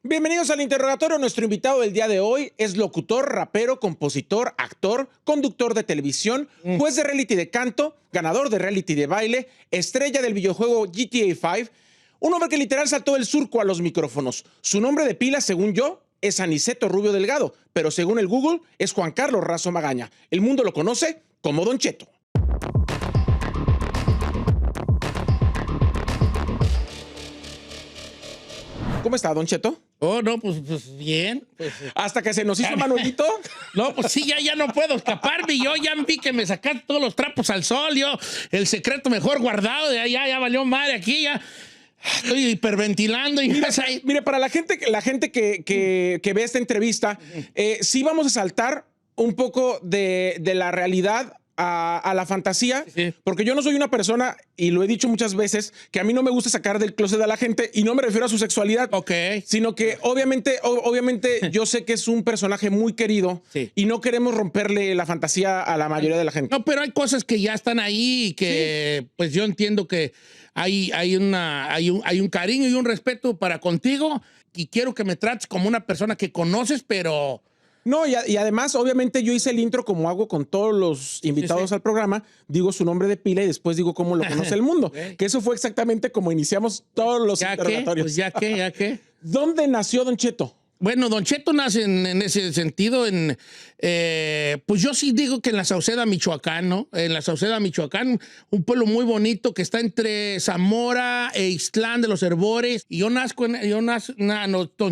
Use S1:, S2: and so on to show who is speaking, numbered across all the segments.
S1: Bienvenidos al interrogatorio. Nuestro invitado del día de hoy es locutor, rapero, compositor, actor, conductor de televisión, juez de reality de canto, ganador de reality de baile, estrella del videojuego GTA 5, un hombre que literal saltó el surco a los micrófonos. Su nombre de pila, según yo, es Aniceto Rubio Delgado, pero según el Google es Juan Carlos Razo Magaña. El mundo lo conoce como Don Cheto. ¿Cómo está, Don Cheto?
S2: Oh, no, pues bien.
S1: Hasta que se nos hizo Manuelito.
S2: No, pues sí, ya no puedo escaparme. Yo ya vi que me sacaste todos los trapos al sol. Yo, el secreto mejor guardado, ya valió madre aquí, ya. Estoy hiperventilando. Y
S1: mire, para la gente que ve esta entrevista, sí vamos a saltar un poco de la realidad a la fantasía,
S2: sí.
S1: Porque yo no soy una persona, y lo he dicho muchas veces, que a mí no me gusta sacar del closet a la gente, y no me refiero a su sexualidad, sino que obviamente yo sé que es un personaje muy querido,
S2: sí.
S1: Y no queremos romperle la fantasía a la mayoría de la gente.
S2: No, pero hay cosas que ya están ahí y que pues yo entiendo que hay un cariño y un respeto para contigo, y quiero que me trates como una persona que conoces, pero...
S1: No, y además, obviamente, yo hice el intro como hago con todos los invitados al programa. Digo su nombre de pila y después digo cómo lo conoce el mundo. Que eso fue exactamente como iniciamos todos los interrogatorios.
S2: Pues ya que.
S1: ¿Dónde nació Don Cheto?
S2: Bueno, Don Cheto nace en ese sentido, pues yo sí digo que en la Sauceda, Michoacán, ¿no? En la Sauceda, Michoacán, un pueblo muy bonito que está entre Zamora e Ixtlán de los Herbores. Y Don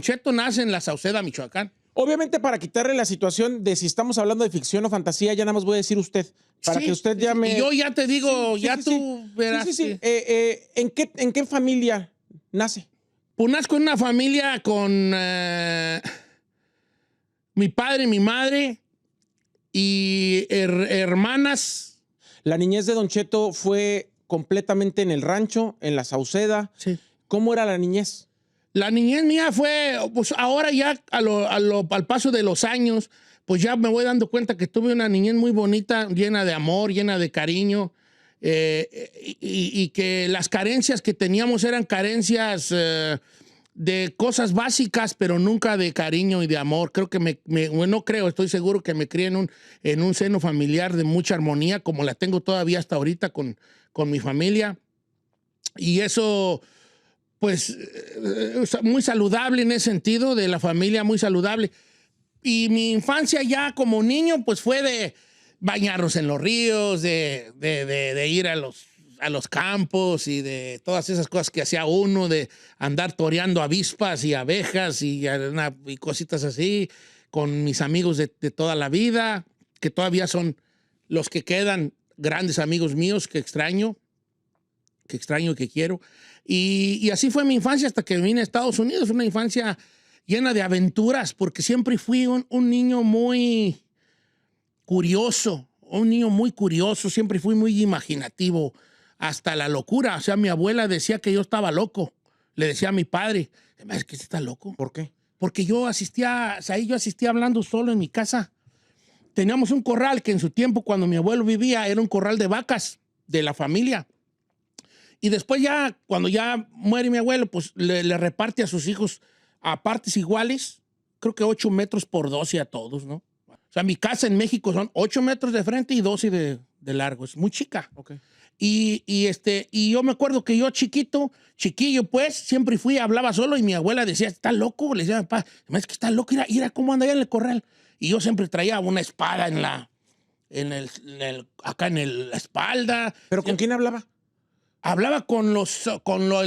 S2: Cheto nace en la Sauceda, Michoacán.
S1: Obviamente, para quitarle la situación de si estamos hablando de ficción o fantasía, ya nada más voy a decir usted. Para que usted ya me...
S2: Y yo ya te digo, tú verás.
S1: ¿En qué familia nace?
S2: Pues nazco en una familia con mi padre, mi madre y hermanas.
S1: La niñez de Don Cheto fue completamente en el rancho, en la Sauceda.
S2: Sí.
S1: ¿Cómo era la niñez?
S2: La niñez mía fue, pues ahora ya al paso de los años, pues ya me voy dando cuenta que tuve una niñez muy bonita, llena de amor, llena de cariño, y que las carencias que teníamos eran carencias de cosas básicas, pero nunca de cariño y de amor. Creo que estoy seguro que me crié en un seno familiar de mucha armonía, como la tengo todavía hasta ahorita con mi familia. Y eso... pues muy saludable en ese sentido, de la familia muy saludable. Y mi infancia ya como niño, pues fue de bañarnos en los ríos, de ir a los campos y de todas esas cosas que hacía uno, de andar toreando avispas y abejas y cositas así, con mis amigos de toda la vida, que todavía son los que quedan grandes amigos míos que extraño y que quiero. Y así fue mi infancia hasta que vine a Estados Unidos, una infancia llena de aventuras, porque siempre fui un niño muy curioso, siempre fui muy imaginativo, hasta la locura. O sea, mi abuela decía que yo estaba loco. Le decía a mi padre, ¿es que está loco?
S1: ¿Por qué?
S2: Porque yo asistía hablando solo en mi casa. Teníamos un corral que en su tiempo, cuando mi abuelo vivía, era un corral de vacas de la familia. Y después ya, cuando ya muere mi abuelo, pues le reparte a sus hijos a partes iguales, creo que 8 metros por 12 a todos, ¿no? O sea, mi casa en México son 8 metros de frente y 12 de largo. Es muy chica.
S1: Okay.
S2: Y yo me acuerdo que yo chiquillo, pues, siempre hablaba solo y mi abuela decía, ¿está loco? Le decía, papá, es que está loco, mira cómo anda allá en el corral. Y yo siempre traía una espada acá en la espalda.
S1: ¿Pero con quién hablaba?
S2: Hablaba con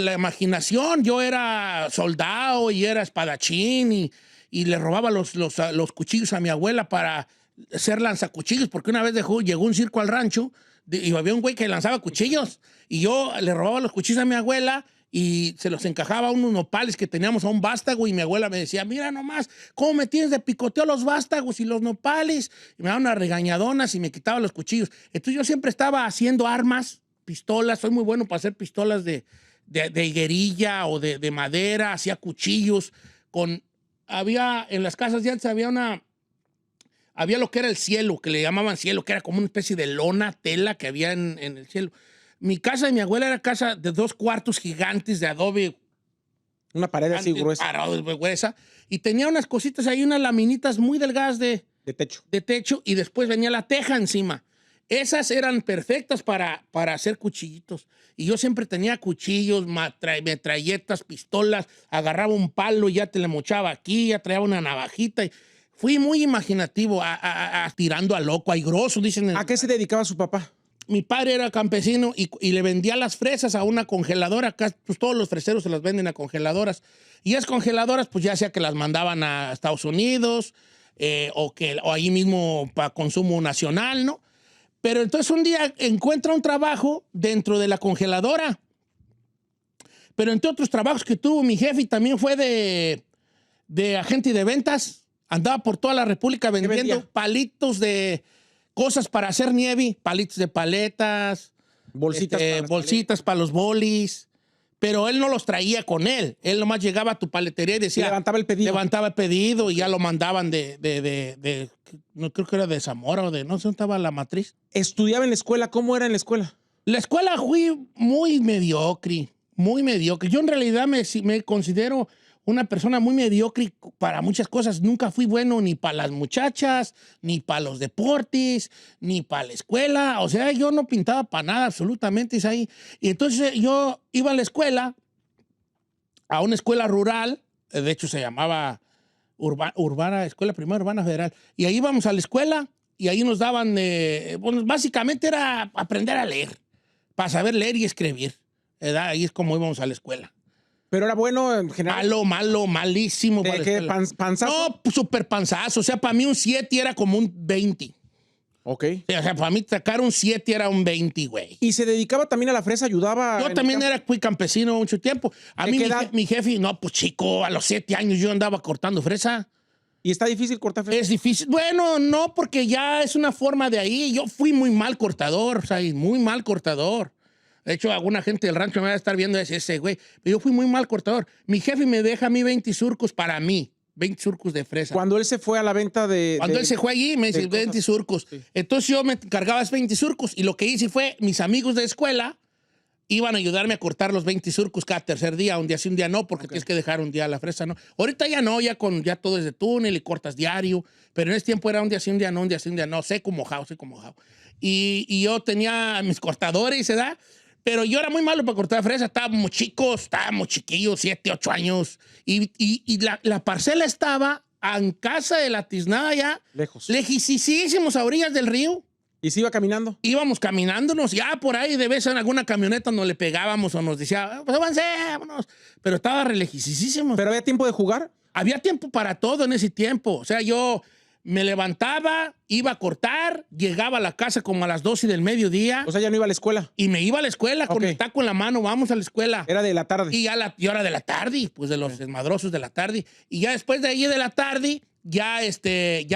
S2: la imaginación. Yo era soldado y era espadachín y le robaba los cuchillos a mi abuela para hacer lanzacuchillos, porque una vez llegó un circo al rancho y había un güey que lanzaba cuchillos y yo le robaba los cuchillos a mi abuela y se los encajaba a unos nopales que teníamos, a un vástago, y mi abuela me decía, mira nomás, ¿cómo me tienes de picoteo los vástagos y los nopales? Y me daba unas regañadonas y me quitaba los cuchillos. Entonces yo siempre estaba haciendo armas, pistolas. Soy muy bueno para hacer pistolas de higuerilla o de madera. Hacía cuchillos había en las casas de antes había lo que era el cielo, que le llamaban cielo, que era como una especie de lona, tela que había en el cielo. Mi casa de mi abuela era casa de 2 cuartos gigantes de adobe
S1: Una pared así gruesa.
S2: Gruesa. Y tenía unas cositas ahí, unas laminitas muy delgadas de techo, y después venía la teja encima. Esas eran perfectas para hacer cuchillitos. Y yo siempre tenía cuchillos, metralletas, pistolas, agarraba un palo y ya te le mochaba aquí, ya traía una navajita. Y fui muy imaginativo, tirando a loco, aigroso, dicen.
S1: ¿A qué se dedicaba su papá?
S2: Mi padre era campesino y le vendía las fresas a una congeladora. Acá pues, todos los freseros se las venden a congeladoras. Y esas congeladoras, pues ya sea que las mandaban a Estados Unidos o ahí mismo para consumo nacional, ¿no? Pero entonces un día encuentra un trabajo dentro de la congeladora. Pero entre otros trabajos que tuvo mi jefe también fue de agente de ventas. Andaba por toda la República vendiendo palitos de cosas para hacer nieve, palitos de paletas, bolsitas para los bolis. Pero él no los traía con él. Él nomás llegaba a tu paletería y decía...
S1: Levantaba el pedido.
S2: Levantaba el pedido y ya lo mandaban no creo que era de Zamora o de... No sé dónde estaba la matriz.
S1: ¿Estudiaba en la escuela? ¿Cómo era en la escuela?
S2: La escuela fui muy mediocre, muy mediocre. Yo en realidad me considero una persona muy mediocre para muchas cosas. Nunca fui bueno ni para las muchachas, ni para los deportes, ni para la escuela. O sea, yo no pintaba para nada absolutamente. Es ahí. Y entonces yo iba a la escuela, a una escuela rural, de hecho se llamaba Escuela Primaria Urbana Federal. Y ahí íbamos a la escuela y ahí nos daban, bueno, básicamente era aprender a leer, para saber leer y escribir, ¿verdad? Ahí es como íbamos a la escuela.
S1: Pero era bueno en general.
S2: Malísimo.
S1: ¿De qué? ¿Panzazo?
S2: No, pues, súper panzazo. O sea, para mí un 7 era como un 20.
S1: Ok.
S2: O sea, para mí sacar un 7 era un 20, güey.
S1: ¿Y se dedicaba también a la fresa? ¿Ayudaba?
S2: Yo también fui campesino mucho tiempo. A mí mi jefe, no, pues chico, a los 7 años yo andaba cortando fresa.
S1: ¿Y está difícil cortar fresa?
S2: Es difícil. Bueno, no, porque ya es una forma de ahí. Yo fui muy mal cortador, o sea, muy mal cortador. De hecho, alguna gente del rancho me va a estar viendo ese güey. Pero yo fui muy mal cortador. Mi jefe me deja a mí 20 surcos para mí. 20 surcos de fresa.
S1: Cuando él se fue a la venta
S2: Cuando él se fue allí, me dice 20 surcos. Sí. Entonces yo me encargaba 20 surcos. Y lo que hice fue, mis amigos de escuela iban a ayudarme a cortar los 20 surcos cada tercer día. Un día sí, un día no, porque tienes que dejar un día la fresa, ¿no? Ahorita ya no, ya todo es de túnel y cortas diario. Pero en ese tiempo era un día sí, un día no, un día sí, un día no. Seco, mojado. Y yo tenía mis cortadores, ¿verdad? Pero yo era muy malo para cortar fresa. Estábamos chiquillos, 7, 8 años. Y la parcela estaba en casa de la tiznada ya.
S1: Lejos.
S2: Lejísimos a orillas del río.
S1: ¿Y se iba caminando?
S2: Íbamos caminándonos. Ya por ahí de vez en alguna camioneta nos le pegábamos o nos decía, pues avancémonos. Pero estaba lejísimos.
S1: ¿Pero había tiempo de jugar?
S2: Había tiempo para todo en ese tiempo. O sea, yo me levantaba, iba a cortar, llegaba a la casa como a las 12 del mediodía.
S1: O sea, ya no iba a la escuela.
S2: Y me iba a la escuela con el taco en la mano, vamos a la escuela.
S1: Era de la tarde.
S2: Y hora de la tarde, pues de los desmadrosos de la tarde. Y ya después de ahí de la tarde, ya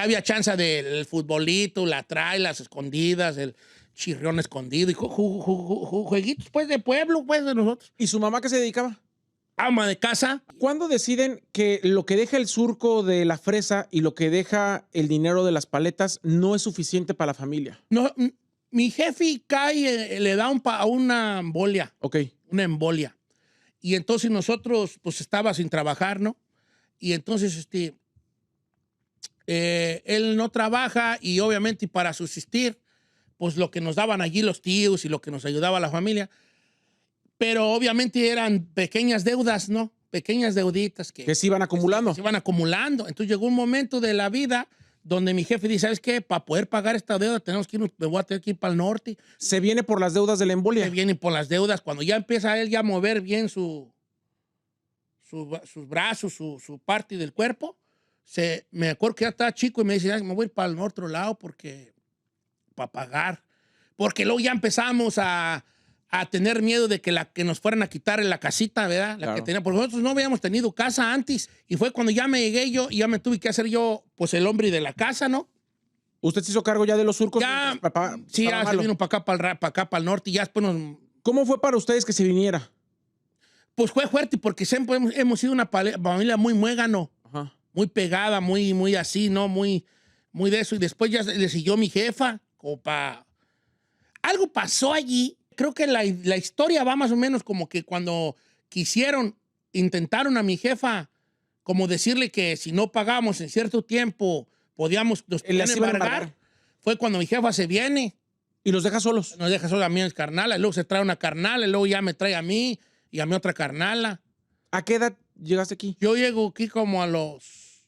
S2: había chance del futbolito, la trae, las escondidas, el chirrión escondido y jueguitos pues de pueblo, pues de nosotros.
S1: ¿Y su mamá qué se dedicaba?
S2: Ama de casa.
S1: ¿Cuándo deciden que lo que deja el surco de la fresa y lo que deja el dinero de las paletas no es suficiente para la familia?
S2: No, mi jefe cae, le da una embolia.
S1: Ok.
S2: Una embolia. Y entonces nosotros, pues estaba sin trabajar, ¿no? Y entonces, él no trabaja y obviamente para subsistir, pues lo que nos daban allí los tíos y lo que nos ayudaba la familia. Pero obviamente eran pequeñas deudas, ¿no? Pequeñas deuditas que
S1: se iban acumulando.
S2: Que se iban acumulando. Entonces llegó un momento de la vida donde mi jefe dice, ¿sabes qué? Para poder pagar esta deuda me voy a tener que ir para el norte.
S1: ¿Se viene por las deudas de la embolia?
S2: Se viene por las deudas. Cuando ya empieza él ya a mover bien sus brazos, su parte del cuerpo, me acuerdo que ya estaba chico y me dice, me voy a ir para el otro lado para pagar. Porque luego ya empezamos a tener miedo de que nos fueran a quitar en la casita, ¿verdad?
S1: Claro.
S2: Que tenía, porque nosotros no habíamos tenido casa antes. Y fue cuando ya me llegué yo y ya me tuve que hacer yo, pues, el hombre de la casa, ¿no?
S1: ¿Usted se hizo cargo ya de los surcos?
S2: Ya,
S1: Papá,
S2: sí, ya se vino para acá, para el norte y ya después nos...
S1: ¿Cómo fue para ustedes que se viniera?
S2: Pues fue fuerte porque siempre hemos sido una familia muy muégano, muy pegada, muy así, ¿no? Muy de eso. Y después ya le siguió mi jefa, como para... Algo pasó allí. Creo que la historia va más o menos como que cuando quisieron intentaron a mi jefa como decirle que si no pagamos en cierto tiempo, nos podían embargar. Fue cuando mi jefa se viene.
S1: Y los deja solos.
S2: Nos deja solos a mí en carnala, y luego se trae una carnala, y luego ya me trae a mí y a mi otra carnala.
S1: ¿A qué edad llegaste aquí?
S2: Yo llego aquí como a los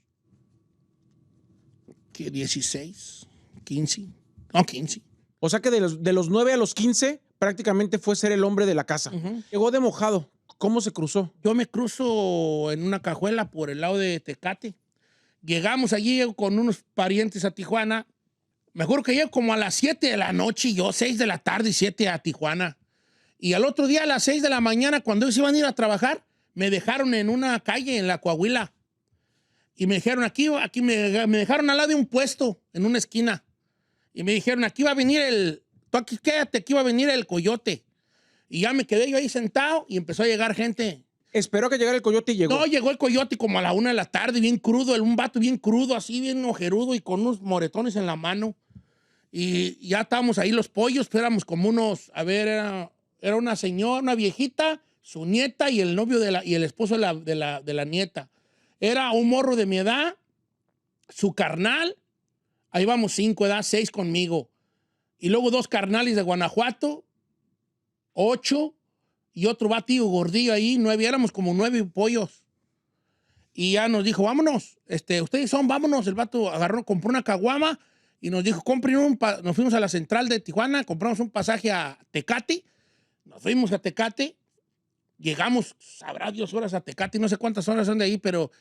S2: 16, 15. No, 15.
S1: O sea que de los 9 a los 15 prácticamente fue ser el hombre de la casa. Llegó de mojado. ¿Cómo se cruzó?
S2: Yo me cruzo en una cajuela por el lado de Tecate. Llegamos allí con unos parientes a Tijuana. Me acuerdo que llego como a las 7 de la noche, yo 6 de la tarde y 7 a Tijuana. Y al otro día a las 6 de la mañana, cuando ellos iban a ir a trabajar, me dejaron en una calle, en la Coahuila. Y me dijeron, aquí me dejaron al lado de un puesto, en una esquina. Y me dijeron, aquí va a venir tú aquí quédate, aquí va a venir el coyote. Y ya me quedé yo ahí sentado y empezó a llegar gente.
S1: Esperó que llegara el coyote y llegó.
S2: No, llegó el coyote como a la 1 de la tarde, bien crudo, un vato bien crudo, así bien ojerudo y con unos moretones en la mano. Y ya estábamos ahí los pollos, pero éramos como unos, era una señora, una viejita, su nieta y el novio y el esposo de la nieta. Era un morro de mi edad, su carnal, ahí vamos 5, 6 conmigo. Y luego 2 carnales de Guanajuato, 8, y otro batillo gordillo ahí, 9, éramos como 9 pollos. Y ya nos dijo, vámonos, ustedes vámonos. El vato compró una caguama y nos dijo, nos fuimos a la central de Tijuana, compramos un pasaje a Tecate, nos fuimos a Tecate, llegamos, sabrá Dios, horas a Tecate, no sé cuántas horas son de ahí, pero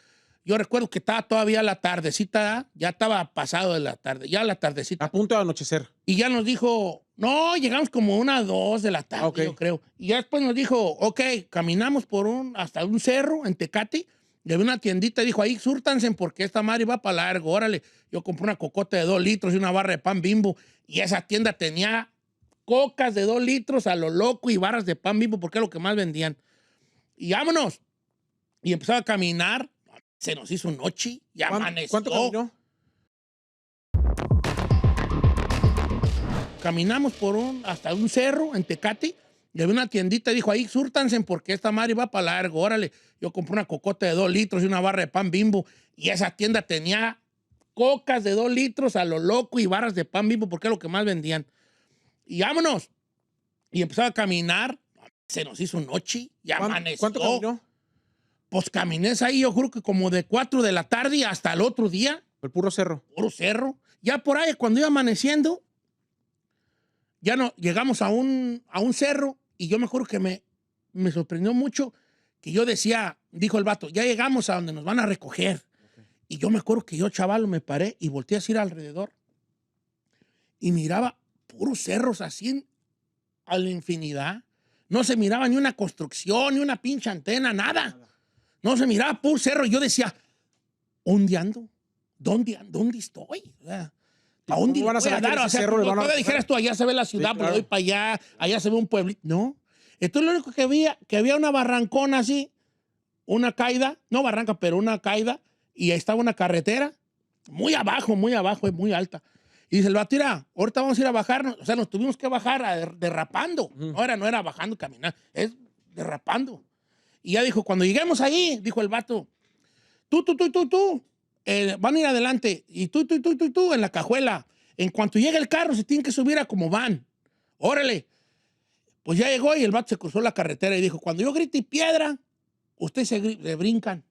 S2: yo recuerdo que estaba todavía la tardecita, ya estaba pasado de la tarde, ya la tardecita.
S1: A punto de anochecer.
S2: Y ya nos dijo, no, llegamos como 1, 2 de la tarde, yo creo. Y ya después nos dijo, ok, caminamos hasta un cerro en Tecate, y había una tiendita y dijo, ahí súrtanse porque esta madre va para largo, órale. Yo compré una cocota de 2 litros y una barra de pan Bimbo, y esa tienda tenía cocas de 2 litros a lo loco y barras de pan Bimbo porque es lo que más vendían. Y vámonos. Y empezaba a caminar. Se nos hizo noche y amaneció.
S1: ¿Cuánto caminó?
S2: Caminamos hasta un cerro en Tecate y había una tiendita y dijo, ahí súrtanse porque esta madre va para largo, órale. Yo compré una cocota de 2 litros y una barra de pan Bimbo, y esa tienda tenía cocas de 2 litros a lo loco y barras de pan Bimbo porque es lo que más vendían. Y vámonos. Y empezaba a caminar. Se nos hizo noche y amaneció.
S1: ¿Cuánto caminó?
S2: Pues caminé ahí, yo creo que como de 4 de la tarde hasta el otro día.
S1: El puro cerro.
S2: Puro cerro. Ya por ahí, cuando iba amaneciendo, ya no, llegamos a un cerro y yo me acuerdo que me sorprendió mucho que yo decía, dijo el vato, ya llegamos a donde nos van a recoger. Okay. Y yo me acuerdo que yo, chaval, me paré y volteé a ir alrededor y miraba puros cerros así a la infinidad. No se miraba ni una construcción, ni una pinche antena, nada. No se miraba puro cerro. Y yo decía, ¿dónde ando? ¿Dónde estoy? ¿A dónde
S1: van a
S2: voy a dar? O sea,
S1: cerro,
S2: todavía dijeras tú, allá se ve la ciudad, sí, claro, pero voy para allá se ve un pueblito. No. Entonces lo único que había una barrancona así, una caída, no barranca, pero una caída, y ahí estaba una carretera, muy abajo, muy alta. Y dice, tira, ahorita vamos a ir a bajarnos. O sea, nos tuvimos que bajar derrapando. No era bajando, caminando, es derrapando. Y ya dijo, cuando lleguemos ahí, dijo el vato, tú, van a ir adelante. Y tú, en la cajuela. En cuanto llegue el carro, se tienen que subir a como van. Órale. Pues ya llegó y el vato se cruzó la carretera y dijo, cuando yo grite piedra, ustedes se brincan.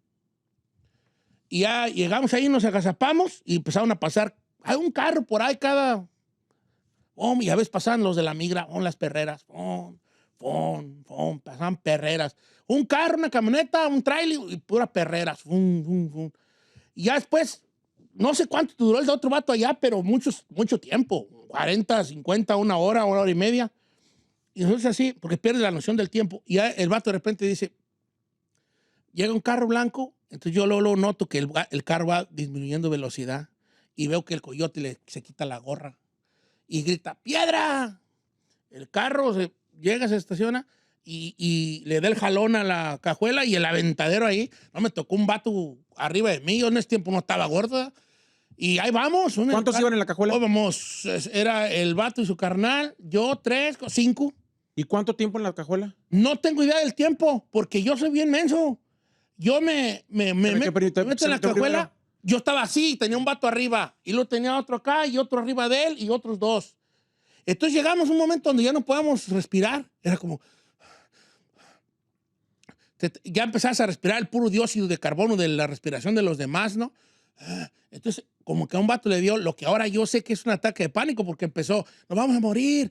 S2: Y ya llegamos ahí, nos agazapamos y empezaron a pasar. Hay un carro por ahí cada... y a veces pasaban los de la migra, las perreras. Pasaban perreras. Un carro, una camioneta, un trailer y puras perreras. Y ya después, no sé cuánto duró el de otro vato allá, pero mucho tiempo. 40, 50, una hora y media. Y entonces así, porque pierde la noción del tiempo. Y ya el vato de repente dice, llega un carro blanco, entonces yo luego noto que el carro va disminuyendo velocidad. Y veo que el coyote se quita la gorra y grita, ¡piedra! El carro llega, se estaciona y le da el jalón a la cajuela y el aventadero ahí. No, me tocó un vato arriba de mí. Yo en ese tiempo no estaba gorda. Y ahí vamos.
S1: ¿Cuántos iban en la cajuela?
S2: Vamos, era el vato y su carnal, yo 3, 5.
S1: ¿Y cuánto tiempo en la cajuela?
S2: No tengo idea del tiempo porque yo soy bien menso. Yo me meto en la cajuela.
S1: Primero.
S2: Yo estaba así, tenía un vato arriba, y luego tenía otro acá, y otro arriba de él, y otros dos. Entonces llegamos a un momento donde ya no podíamos respirar. Era como... ya empezás a respirar el puro dióxido de carbono de la respiración de los demás, ¿no? Entonces, como que a un vato le dio lo que ahora yo sé que es un ataque de pánico, porque empezó, nos vamos a morir,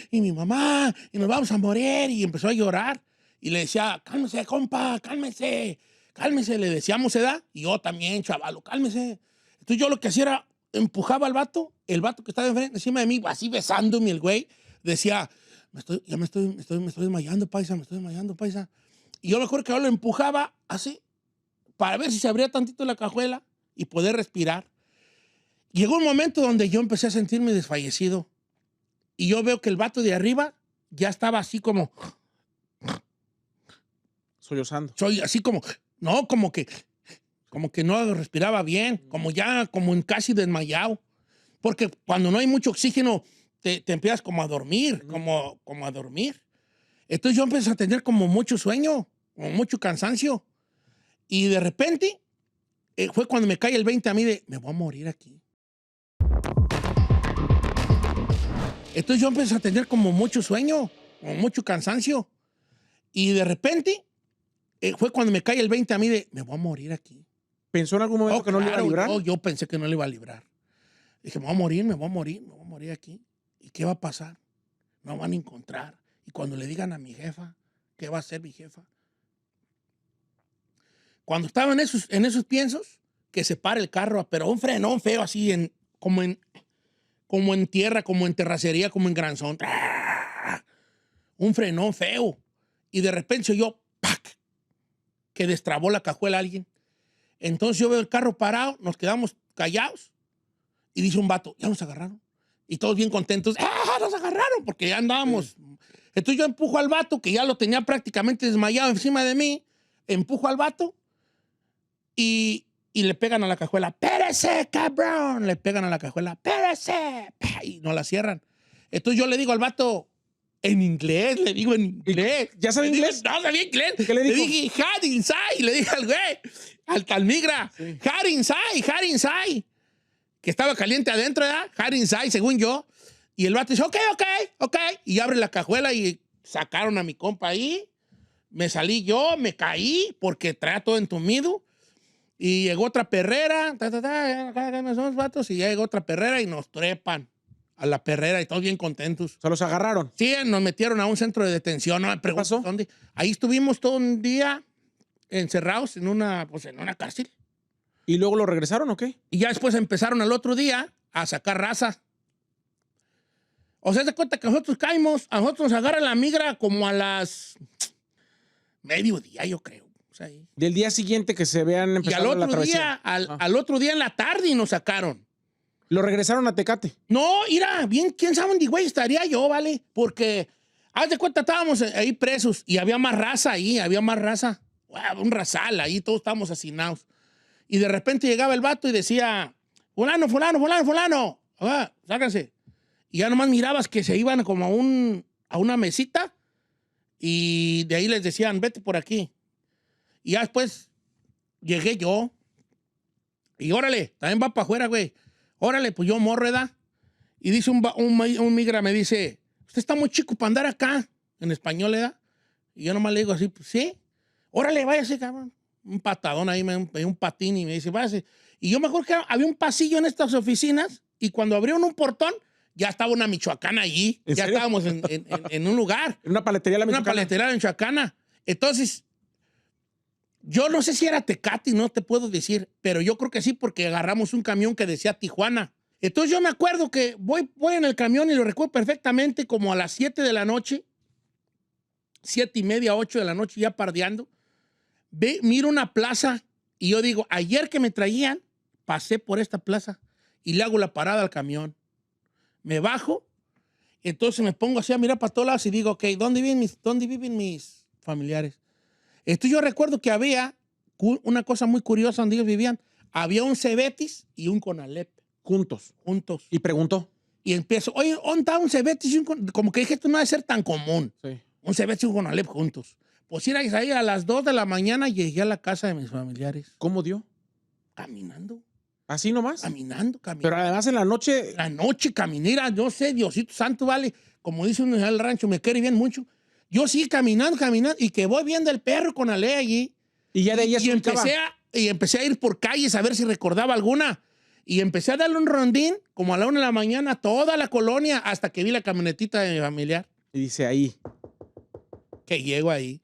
S2: y mi mamá, y nos vamos a morir, y empezó a llorar. Y le decía, cálmese, compa, cálmese, le decíamos, ¿edad? Y yo también, chavalo, cálmese. Entonces yo lo que hacía era, empujaba al vato, el vato que estaba encima de mí, así besándome el güey, decía, me estoy desmayando, paisa, Y yo me acuerdo que yo lo empujaba así, para ver si se abría tantito la cajuela y poder respirar. Llegó un momento donde yo empecé a sentirme desfallecido. Y yo veo que el vato de arriba ya estaba así como...
S1: Sollozando.
S2: Soy así como... No, como que no respiraba bien, como en casi desmayado. Porque cuando no hay mucho oxígeno, te empiezas como a dormir, como a dormir. Entonces yo empecé a tener como mucho sueño, como mucho cansancio. Y de repente, fue cuando me cae el 20 a mí de, me voy a morir aquí. Entonces yo empecé a tener como mucho sueño, como mucho cansancio. Y de repente, fue cuando me cae el 20 a mí de, me voy a morir aquí.
S1: ¿Pensó en algún momento que no le iba a librar?
S2: Yo pensé que no le iba a librar. Dije, me voy a morir aquí. ¿Y qué va a pasar? No me van a encontrar. Y cuando le digan a mi jefa, ¿qué va a hacer mi jefa? Cuando estaba en esos piensos, que se para el carro, pero un frenón feo así, como en tierra, como en terracería, como en granzón. Un frenón feo. Y de repente oyó, ¡pac!, que destrabó la cajuela a alguien. Entonces yo veo el carro parado, nos quedamos callados, y dice un vato, ya nos agarraron. Y todos bien contentos, ¡ah, nos agarraron! Porque ya andábamos. Sí. Entonces yo empujo al vato, que ya lo tenía prácticamente desmayado encima de mí, empujo al vato, y le pegan a la cajuela. ¡Pérese, cabrón! Le pegan a la cajuela. ¡Pérese! Y no la cierran. Entonces yo le digo al vato, en inglés, le digo en inglés.
S1: ¿Ya sabe inglés?
S2: No, sabía inglés.
S1: ¿Qué le dijo?
S2: Le dije, hard inside. Le dije al güey, al migra. Sí. Hard inside. Que estaba caliente adentro, ¿verdad? Hard inside, según yo. Y el vato dice, ok. Y abre la cajuela y sacaron a mi compa ahí. Me salí yo, me caí porque traía todo entumido. Y llegó otra perrera, somos vatos, y ya llegó otra perrera y nos trepan a la perrera y todos bien contentos.
S1: ¿Se los agarraron?
S2: Sí, nos metieron a un centro de detención. No me pregunto, ¿qué pasó? ¿Dónde? Ahí estuvimos todo un día encerrados en una cárcel.
S1: ¿Y luego lo regresaron o qué?
S2: Y ya después empezaron al otro día a sacar raza. O sea, se cuenta que nosotros caímos, a nosotros nos agarra la migra como a las mediodía, yo creo. O sea,
S1: del día siguiente que se vean empezando la travesía.
S2: Al otro día en la tarde y nos sacaron.
S1: ¿Lo regresaron a Tecate?
S2: No, mira, bien, quién sabe dónde, güey, estaría yo, ¿vale? Porque, haz de cuenta, estábamos ahí presos y había más raza ahí, Wow, un razal ahí, todos estábamos hacinados. Y de repente llegaba el vato y decía, fulano, sácanse. Y ya nomás mirabas que se iban como a una mesita y de ahí les decían, vete por aquí. Y ya después llegué yo. Y órale, también va para afuera, güey. Órale, pues yo morro, ¿verdad? Y dice un migra, me dice, usted está muy chico para andar acá. En español, ¿verdad? Y yo nomás le digo así, pues sí. Órale, váyase, cabrón. Un patadón ahí, un patín y me dice, váyase. Y yo me acuerdo que había un pasillo en estas oficinas y cuando abrieron un portón, ya estaba una michoacana allí. Ya estábamos en un lugar.
S1: En una paletería la michoacana.
S2: Una paletería la michoacana. Entonces, yo no sé si era Tecate, no te puedo decir, pero yo creo que sí, porque agarramos un camión que decía Tijuana. Entonces yo me acuerdo que voy en el camión y lo recuerdo perfectamente, como a las 7 de la noche, 7:30, 8 de la noche, ya pardeando. Miro una plaza y yo digo, ayer que me traían, pasé por esta plaza y le hago la parada al camión. Me bajo, entonces me pongo así a mirar para todos lados y digo, ok, ¿dónde viven mis familiares? Entonces yo recuerdo que había una cosa muy curiosa donde ellos vivían. Había un Cebetis y un Conalep.
S1: Juntos.
S2: Y
S1: preguntó.
S2: Y empiezo, oye, ¿dónde está un Cebetis y un Conalep? Como que dije, esto no debe ser tan común.
S1: Sí.
S2: Un Cebetis y un Conalep juntos. Pues ir ahí a las 2 de la mañana llegué a la casa de mis familiares.
S1: ¿Cómo dio?
S2: Caminando.
S1: ¿Así nomás?
S2: Caminando.
S1: Pero además en la noche...
S2: La noche caminera, no sé, Diosito Santo, vale. Como dice uno en el rancho, me quiere bien mucho. Yo sí caminando, y que voy viendo el perro con Ale allí.
S1: Y ya de ahí
S2: empecé a ir por calles a ver si recordaba alguna. Y empecé a darle un rondín, como a la 1 de la mañana, toda la colonia, hasta que vi la camionetita de mi familiar.
S1: Y dice ahí.
S2: Que llego ahí.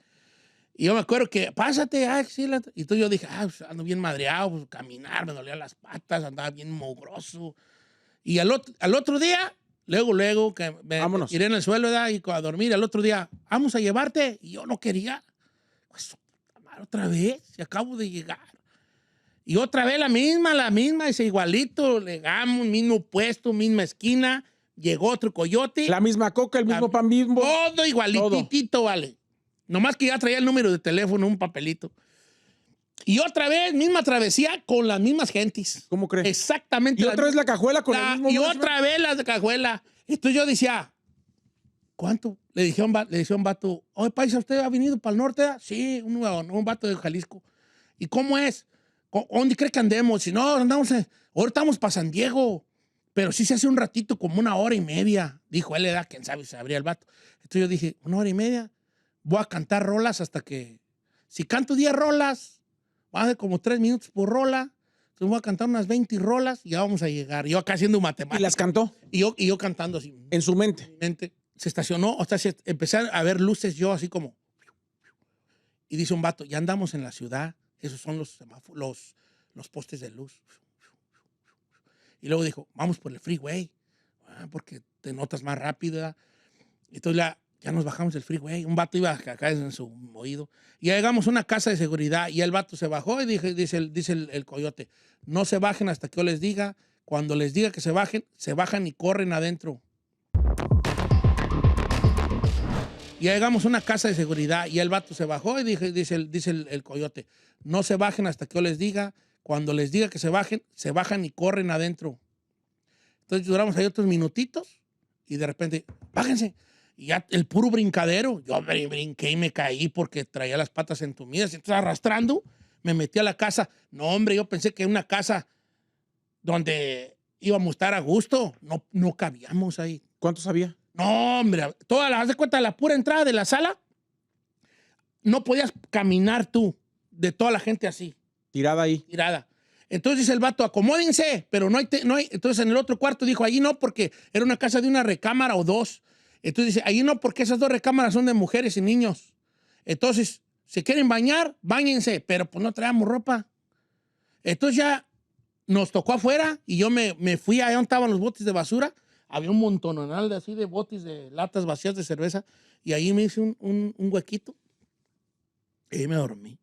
S2: Y yo me acuerdo que, pásate, sí. Y entonces yo dije, pues ando bien madreado, pues, caminar, me dolían las patas, andaba bien mugroso. Y al otro día, luego, que me tiré en el suelo, ¿verdad? Y a dormir, al otro día, vamos a llevarte. Y yo no quería. Pues, otra vez, si acabo de llegar. Y otra vez la misma, ese igualito, llegamos, mismo puesto, misma esquina, llegó otro coyote.
S1: La misma coca, el mismo pan Bimbo.
S2: Todo igualitito, vale. Nomás que ya traía el número de teléfono, un papelito. Y otra vez, misma travesía con las mismas gentes.
S1: ¿Cómo crees?
S2: Exactamente.
S1: Y otra vez la cajuela con el mismo...
S2: Y otra vez la cajuela. Entonces yo decía, ¿cuánto? Le dije a un vato, oye, paisa, ¿usted ha venido para el norte? Sí, un vato de Jalisco. ¿Y cómo es? ¿Dónde cree que andemos? Si no, ahora estamos para San Diego. Pero sí se hace un ratito, como 1 hora y media. Dijo él, quién sabe si sabría el vato. Entonces yo dije, 1 hora y media. Voy a cantar rolas hasta que... Si canto 10 rolas, va a ser como 3 minutos por rola. Entonces voy a cantar unas 20 rolas y ya vamos a llegar. Yo acá haciendo matemáticas.
S1: ¿Y las cantó?
S2: Y yo cantando así.
S1: En su mente.
S2: En mi mente. Se estacionó, o sea, empecé a ver luces yo así como... Y dice un vato, ya andamos en la ciudad. Esos son los semáforos, los postes de luz. Y luego dijo, vamos por el freeway, porque te notas más rápido. Entonces ya nos bajamos del freeway. Un vato iba acá en su oído. Y ya llegamos a una casa de seguridad y el vato se bajó y dice el coyote, no se bajen hasta que yo les diga. Cuando les diga que se bajan y corren adentro. Y ya llegamos a una casa de seguridad y el vato se bajó y dice el coyote, no se bajen hasta que yo les diga. Cuando les diga que se bajan y corren adentro. Entonces duramos ahí otros minutitos y de repente, bájense. Y ya el puro brincadero. Yo brinqué y me caí porque traía las patas entumidas. Entonces arrastrando, me metí a la casa. No, hombre, yo pensé que era una casa donde íbamos a estar a gusto. No cabíamos ahí.
S1: ¿Cuántos había?
S2: No, hombre, haz de cuenta, la pura entrada de la sala, no podías caminar tú, de toda la gente así.
S1: Tirada ahí.
S2: Tirada. Entonces dice el vato, acomódense, pero no hay. Entonces en el otro cuarto dijo, allí no, porque era una casa de una recámara o 2. Entonces dice, allí no, porque esas 2 recámaras son de mujeres y niños. Entonces, si quieren bañar, báñense, pero pues no traíamos ropa. Entonces ya nos tocó afuera y yo me fui allá donde estaban los botes de basura. Había un montonal de así de botes de latas vacías de cerveza y ahí me hice un huequito y ahí me dormí.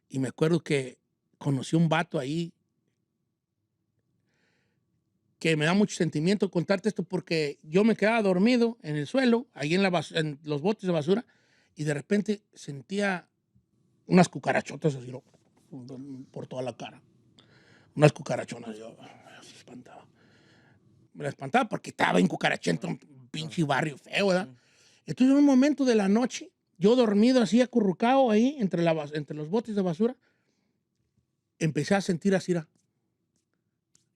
S2: Y me acuerdo que conocí un vato ahí que me da mucho sentimiento contarte esto porque yo me quedaba dormido en el suelo, ahí en los botes de basura, y de repente sentía unas cucarachotas así, ¿no? Por toda la cara. Unas cucarachonas, yo se espantaba. Me la espantaba porque estaba en cucarachento, un pinche barrio feo, ¿verdad? Entonces en un momento de la noche, yo dormido así acurrucado ahí entre los botes de basura, empecé a sentir así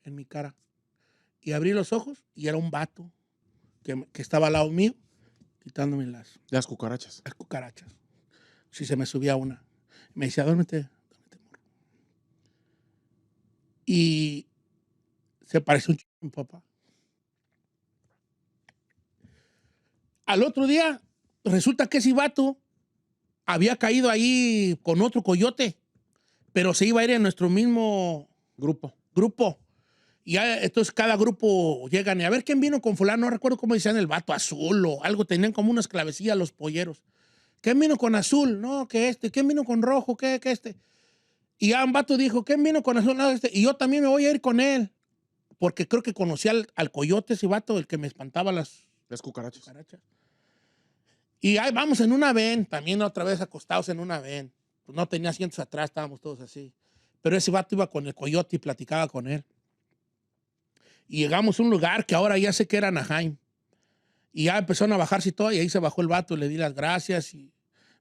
S2: en mi cara. Y abrí los ojos y era un vato que estaba al lado mío quitándome
S1: las cucarachas.
S2: Las cucarachas. Si se me subía una. Me decía, duérmete, morro. Y se pareció un chico a mi papá. Al otro día, resulta que ese vato había caído ahí con otro coyote, pero se iba a ir en nuestro mismo grupo. Y ya, entonces cada grupo llegan y a ver quién vino con fulano, no recuerdo cómo decían el vato, azul o algo, tenían como unas clavecillas los polleros. ¿Quién vino con azul? No, que este. ¿Quién vino con rojo? Que este. Y ya un vato dijo, ¿quién vino con azul? No, este. Y yo también me voy a ir con él, porque creo que conocí al coyote, ese vato, el que me espantaba las
S1: cucarachas.
S2: Y ahí vamos en una van, también otra vez acostados en una van. Pues no tenía asientos atrás, estábamos todos así. Pero ese vato iba con el coyote y platicaba con él. Y llegamos a un lugar que ahora ya sé que era Anaheim. Y ya empezaron a bajarse y todo, y ahí se bajó el vato, le di las gracias y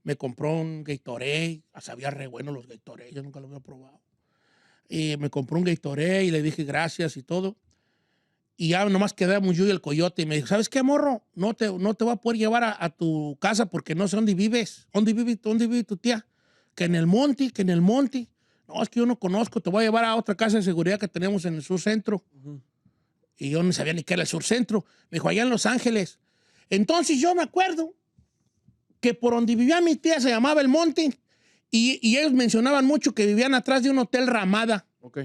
S2: me compró un Gatorade, sabía re bueno los Gatorade, yo nunca lo había probado. Y me compró un Gatorade y le dije gracias y todo. Y ya nomás quedamos yo y el coyote. Y me dijo, ¿sabes qué, morro? No te voy a poder llevar a tu casa porque no sé dónde vives. ¿Dónde vive tu tía? Que en el monte, que en el monte. No, es que yo no conozco. Te voy a llevar a otra casa de seguridad que tenemos en el sur centro. Y yo no sabía ni qué era el sur centro. Me dijo, allá en Los Ángeles. Entonces yo me acuerdo que por donde vivía mi tía se llamaba El Monte. Y ellos mencionaban mucho que vivían atrás de un hotel Ramada.
S1: Ok.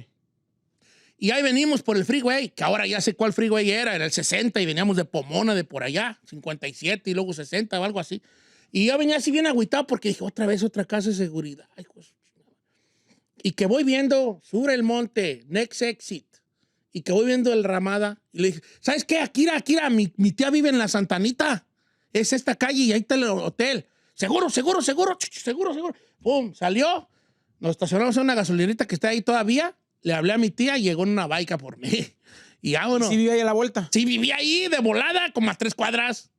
S2: Y ahí venimos por el freeway, que ahora ya sé cuál freeway era el 60, y veníamos de Pomona, de por allá, 57 y luego 60 o algo así. Y yo venía así bien agüitado porque dije, otra vez otra casa de seguridad. Ay, pues. Y que voy viendo Sur El Monte, Next Exit, y que voy viendo el Ramada. Y le dije, ¿sabes qué? Akira, mi tía vive en la Santanita. Es esta calle y ahí está el hotel. Seguro. Pum, salió. Nos estacionamos en una gasolinita que está ahí todavía. Le hablé a mi tía y llegó en una baica por mí. Y vámonos.
S1: ¿Sí vivía ahí a la vuelta?
S2: Sí, vivía ahí de volada, como a 3 cuadras.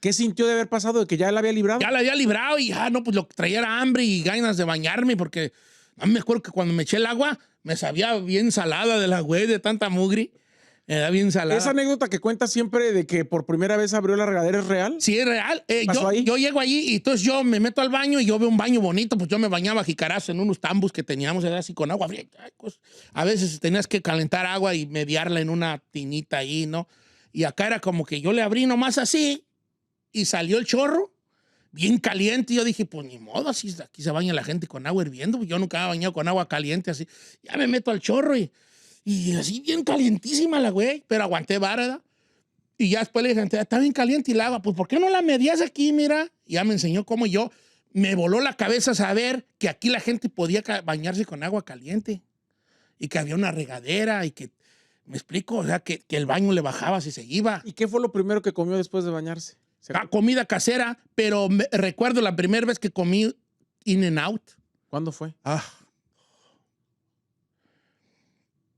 S1: ¿Qué sintió de haber pasado? ¿De que ya la había librado?
S2: Ya la había librado y no, pues lo que traía era hambre y ganas de bañarme porque a mí me acuerdo que cuando me eché el agua me sabía bien salada de la güey, de tanta mugre. Me da bien salada.
S1: ¿Esa anécdota que cuenta siempre de que por primera vez abrió la regadera es real?
S2: Sí, es real.
S1: ¿Pasó ahí?
S2: Yo llego allí y entonces yo me meto al baño y yo veo un baño bonito, pues yo me bañaba jicarazo en unos tambos que teníamos, era así con agua fría. A veces tenías que calentar agua y mediarla en una tinita ahí, ¿no? Y acá era como que yo le abrí nomás así y salió el chorro bien caliente y yo dije, pues ni modo, así aquí se baña la gente con agua hirviendo, yo nunca me he bañado con agua caliente así. Ya me meto al chorro y así bien calientísima la güey, pero aguanté vara, ¿verdad? Y ya después le dije, está bien caliente y el agua, pues ¿por qué no la medías aquí, mira? Y ya me enseñó cómo yo, me voló la cabeza saber que aquí la gente podía bañarse con agua caliente y que había una regadera y que, me explico, o sea, que el baño le bajaba si se iba.
S1: ¿Y qué fue lo primero que comió después de bañarse?
S2: Comida casera, pero recuerdo la primera vez que comí In-N-Out.
S1: ¿Cuándo fue?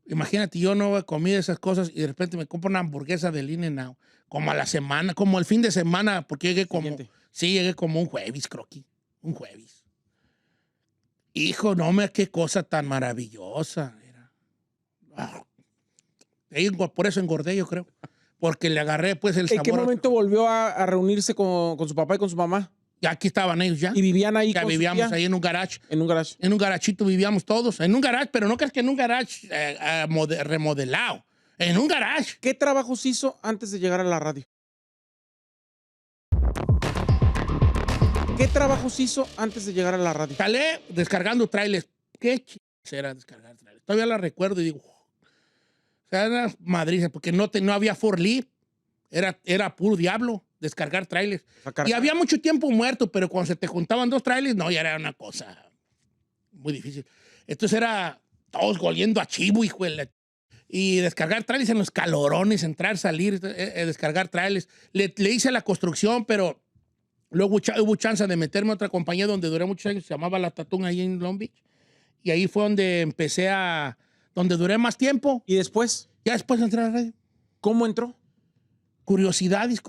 S2: Imagínate, yo no comí esas cosas y de repente me compro una hamburguesa del In-N-Out. Como a la semana, como el fin de semana, porque llegué como...
S1: Siguiente.
S2: Sí, llegué como un jueves, croqui. Un jueves. Hijo, no me, qué cosa tan maravillosa era. Por eso engordé, yo creo. Porque le agarré, pues, el sabor.
S1: ¿En qué momento volvió a reunirse con su papá y con su mamá?
S2: Ya aquí estaban ellos ya.
S1: ¿Y vivían ahí
S2: Ya
S1: con
S2: vivíamos
S1: su tía?
S2: ahí en un garage.
S1: En un garage.
S2: En un garachito vivíamos todos. En un garage, pero no crees que en un garage remodelado. En un garage.
S1: ¿Qué trabajos hizo antes de llegar a la radio? ¿Qué trabajos hizo antes de llegar a la radio?
S2: Salé descargando trailers. ¿Qué era descargar trailers? Todavía la recuerdo y digo, o sea, era madriza, porque no había forklift. Era puro diablo descargar trailers. Y había mucho tiempo muerto, pero cuando se te juntaban 2 trailers, no, ya era una cosa muy difícil. Entonces era todos goliendo a chivo, hijo de la... Y descargar trailers en los calorones, entrar, salir, descargar trailers. Le hice la construcción, pero luego hubo chance de meterme a otra compañía donde duré muchos años, se llamaba La Tatún, ahí en Long Beach. Y ahí fue donde empecé donde duré más tiempo.
S1: ¿Y después?
S2: Ya después entré a la radio.
S1: ¿Cómo entró?
S2: Curiosidades.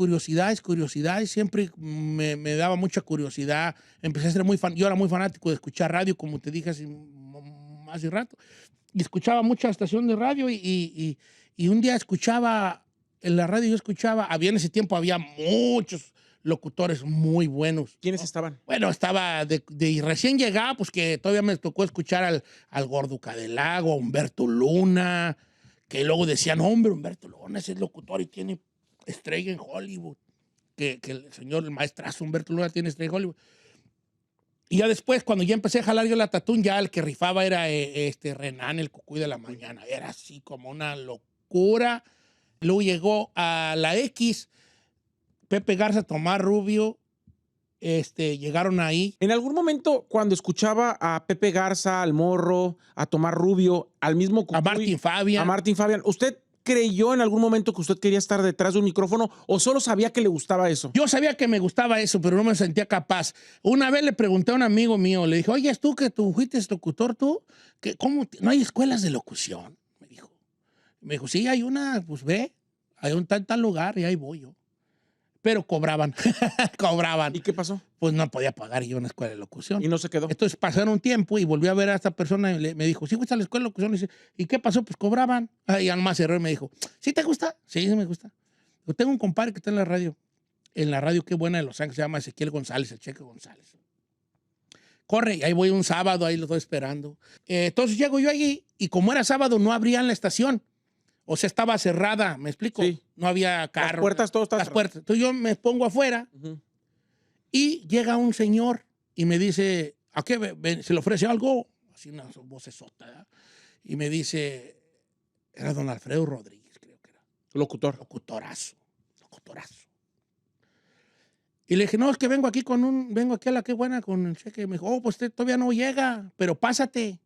S2: Siempre me daba mucha curiosidad. Empecé a ser yo era muy fanático de escuchar radio, como te dije hace rato. Y escuchaba mucha estación de radio y un día en la radio había en ese tiempo había muchos locutores muy buenos.
S1: ¿Quiénes
S2: ¿no?
S1: estaban?
S2: Bueno, estaba de recién llegaba, pues que todavía me tocó escuchar al Gordo Cadelago, a Humberto Luna, que luego decían, hombre, Humberto Luna es el locutor y tiene estrella en Hollywood. Que el maestrazo Humberto Luna tiene estrella en Hollywood. Y ya después, cuando ya empecé a jalar yo la Tatún, ya el que rifaba era Renan, el Cucuy de la mañana. Era así como una locura. Luego llegó a la X, Pepe Garza, Tomás Rubio, llegaron ahí.
S1: En algún momento, cuando escuchaba a Pepe Garza, al Morro, a Tomás Rubio, al mismo Cucuy,
S2: a Martín Fabián,
S1: ¿usted creyó en algún momento que usted quería estar detrás de un micrófono o solo sabía que le gustaba eso?
S2: Yo sabía que me gustaba eso, pero no me sentía capaz. Una vez le pregunté a un amigo mío, le dije, oye, ¿tú que tú fuiste locutor tú? ¿Cómo no hay escuelas de locución? Me dijo, sí, hay una, pues ve, hay un tal lugar y ahí voy yo. pero cobraban. Cobraban.
S1: ¿Y qué pasó?
S2: Pues no podía pagar yo una escuela de locución.
S1: Y no se quedó.
S2: Entonces pasaron un tiempo y volví a ver a esta persona y me dijo, ¿sí fuiste a la escuela de locución? Y dice, ¿y qué pasó? Pues cobraban. Y ya nomás cerró y me dijo, ¿sí te gusta? Sí, sí me gusta. Yo tengo un compadre que está en la radio. En la radio, qué buena de Los Ángeles, se llama Ezequiel González, el Cheque González. Corre, y ahí voy un sábado, ahí lo estoy esperando. Entonces llego yo allí y como era sábado no abrían la estación. O sea, estaba cerrada, ¿me explico?
S1: Sí.
S2: No había carro.
S1: Las puertas, todo está
S2: Las
S1: cerrado.
S2: puertas. Entonces yo me pongo afuera y llega un señor y me dice, ¿a qué se le ofrece algo? Así una vocesota, ¿verdad? Y me dice, era don Alfredo Rodríguez, creo que era.
S1: Locutor.
S2: Locutorazo. Y le dije, no, es que vengo aquí a la qué buena con el Cheque. Me dijo, oh, pues todavía no llega, pero pásate.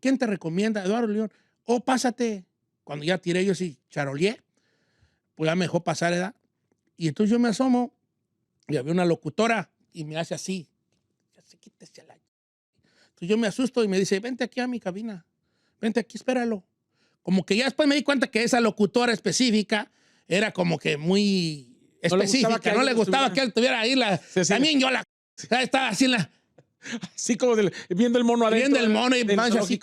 S2: ¿Quién te recomienda? Eduardo León. Oh, pásate. Cuando ya tiré yo así, charoleé, pues ya me dejó pasar, ¿verdad? Y entonces yo me asomo y había una locutora y me hace así. Quítese la... Entonces yo me asusto y me dice, vente aquí a mi cabina. Vente aquí, espéralo. Como que ya después me di cuenta que esa locutora específica era como que muy específica. No le gustaba que él tuviera ahí la... Sí, sí. También yo la... Estaba así en la...
S1: Así como viendo el mono adentro.
S2: Viendo el mono y más así.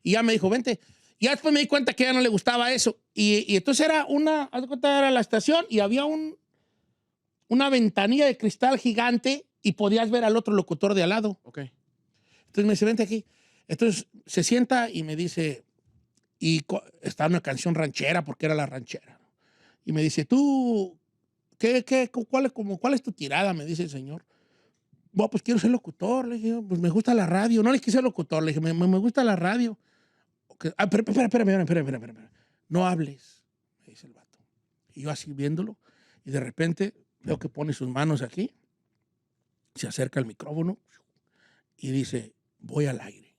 S2: Y ya me dijo, vente. Y ya después me di cuenta que a ella no le gustaba eso. Y entonces era era la estación y había una ventanilla de cristal gigante y podías ver al otro locutor de al lado.
S1: Ok.
S2: Entonces me dice, vente aquí. Entonces se sienta y me dice, está una canción ranchera porque era la ranchera. Y me dice, tú, ¿cuál es tu tirada? Me dice el señor. Bueno, pues quiero ser locutor. Le dije, pues me gusta la radio. No le quise ser locutor. Le dije, me gusta la radio. Okay. Espera. No hables, me dice el vato. Y yo así viéndolo. Y de repente veo que pone sus manos aquí. Se acerca al micrófono. Y dice, voy al aire.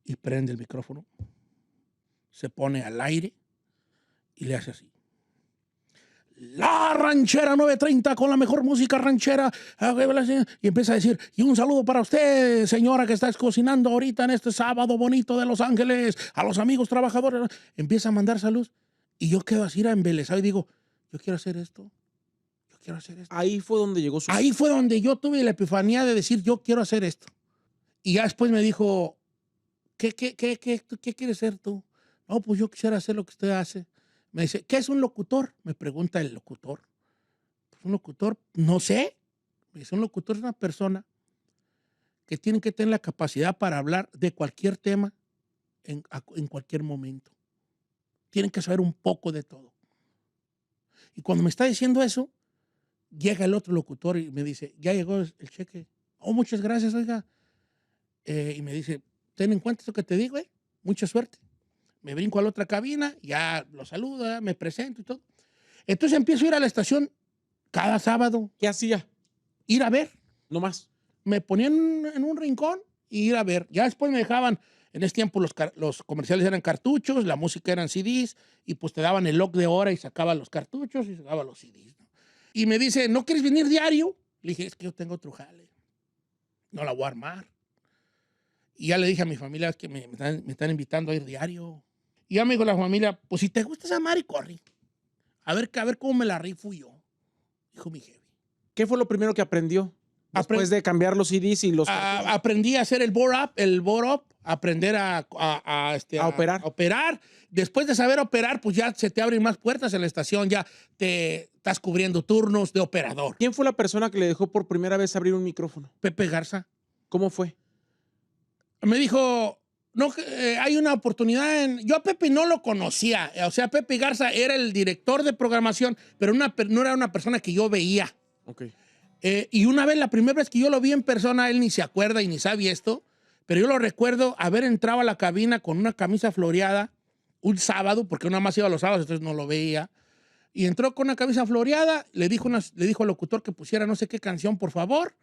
S2: Y prende el micrófono. Se pone al aire. Y le hace así. La ranchera 930 con la mejor música ranchera. Y empieza a decir, y un saludo para usted, señora que está cocinando ahorita en este sábado bonito de Los Ángeles, a los amigos trabajadores. Empieza a mandar saludos. Y yo quedo así embelesado y digo, yo quiero hacer esto.
S1: Ahí fue donde llegó su...
S2: Ahí fue donde yo tuve la epifanía de decir, yo quiero hacer esto. Y ya después me dijo, ¿qué quieres ser tú? No, pues yo quisiera hacer lo que usted hace. Me dice, ¿qué es un locutor? Me pregunta el locutor. Pues un locutor, no sé. Me dice, un locutor es una persona que tiene que tener la capacidad para hablar de cualquier tema en cualquier momento. Tienen que saber un poco de todo. Y cuando me está diciendo eso, llega el otro locutor y me dice, ya llegó el cheque. Oh, muchas gracias, oiga. Y me dice, ten en cuenta esto que te digo, mucha suerte. Me brinco a la otra cabina, ya lo saluda, me presento y todo. Entonces empiezo a ir a la estación cada sábado.
S1: ¿Qué hacía?
S2: Ir a ver.
S1: No más.
S2: Me ponían en un rincón y ir a ver. Ya después me dejaban, en ese tiempo los comerciales eran cartuchos, la música eran CDs, y pues te daban el log de hora y sacaba los cartuchos y sacaba los CDs, ¿no? Y me dice, ¿no quieres venir diario? Le dije, es que yo tengo otro jale. No la voy a armar. Y ya le dije a mi familia que me están invitando a ir diario. Y ya me dijo la familia, pues si te gusta esa Mari, corre. A ver cómo me la rifo yo. Dijo mi jefe.
S1: ¿Qué fue lo primero que aprendió? Después de cambiar los CDs y los...
S2: aprendí a hacer el board up, aprender a operar. Después de saber operar, pues ya se te abren más puertas en la estación, ya te estás cubriendo turnos de operador.
S1: ¿Quién fue la persona que le dejó por primera vez abrir un micrófono?
S2: Pepe Garza.
S1: ¿Cómo fue?
S2: Me dijo, no, hay una oportunidad yo a Pepe no lo conocía. O sea, Pepe Garza era el director de programación, pero no era una persona que yo veía.
S1: Ok.
S2: Y una vez, la primera vez que yo lo vi en persona, él ni se acuerda y ni sabe esto, pero yo lo recuerdo haber entrado a la cabina con una camisa floreada un sábado, porque nada más iba los sábados, entonces no lo veía, y entró con una camisa floreada, le dijo al locutor que pusiera no sé qué canción, por favor,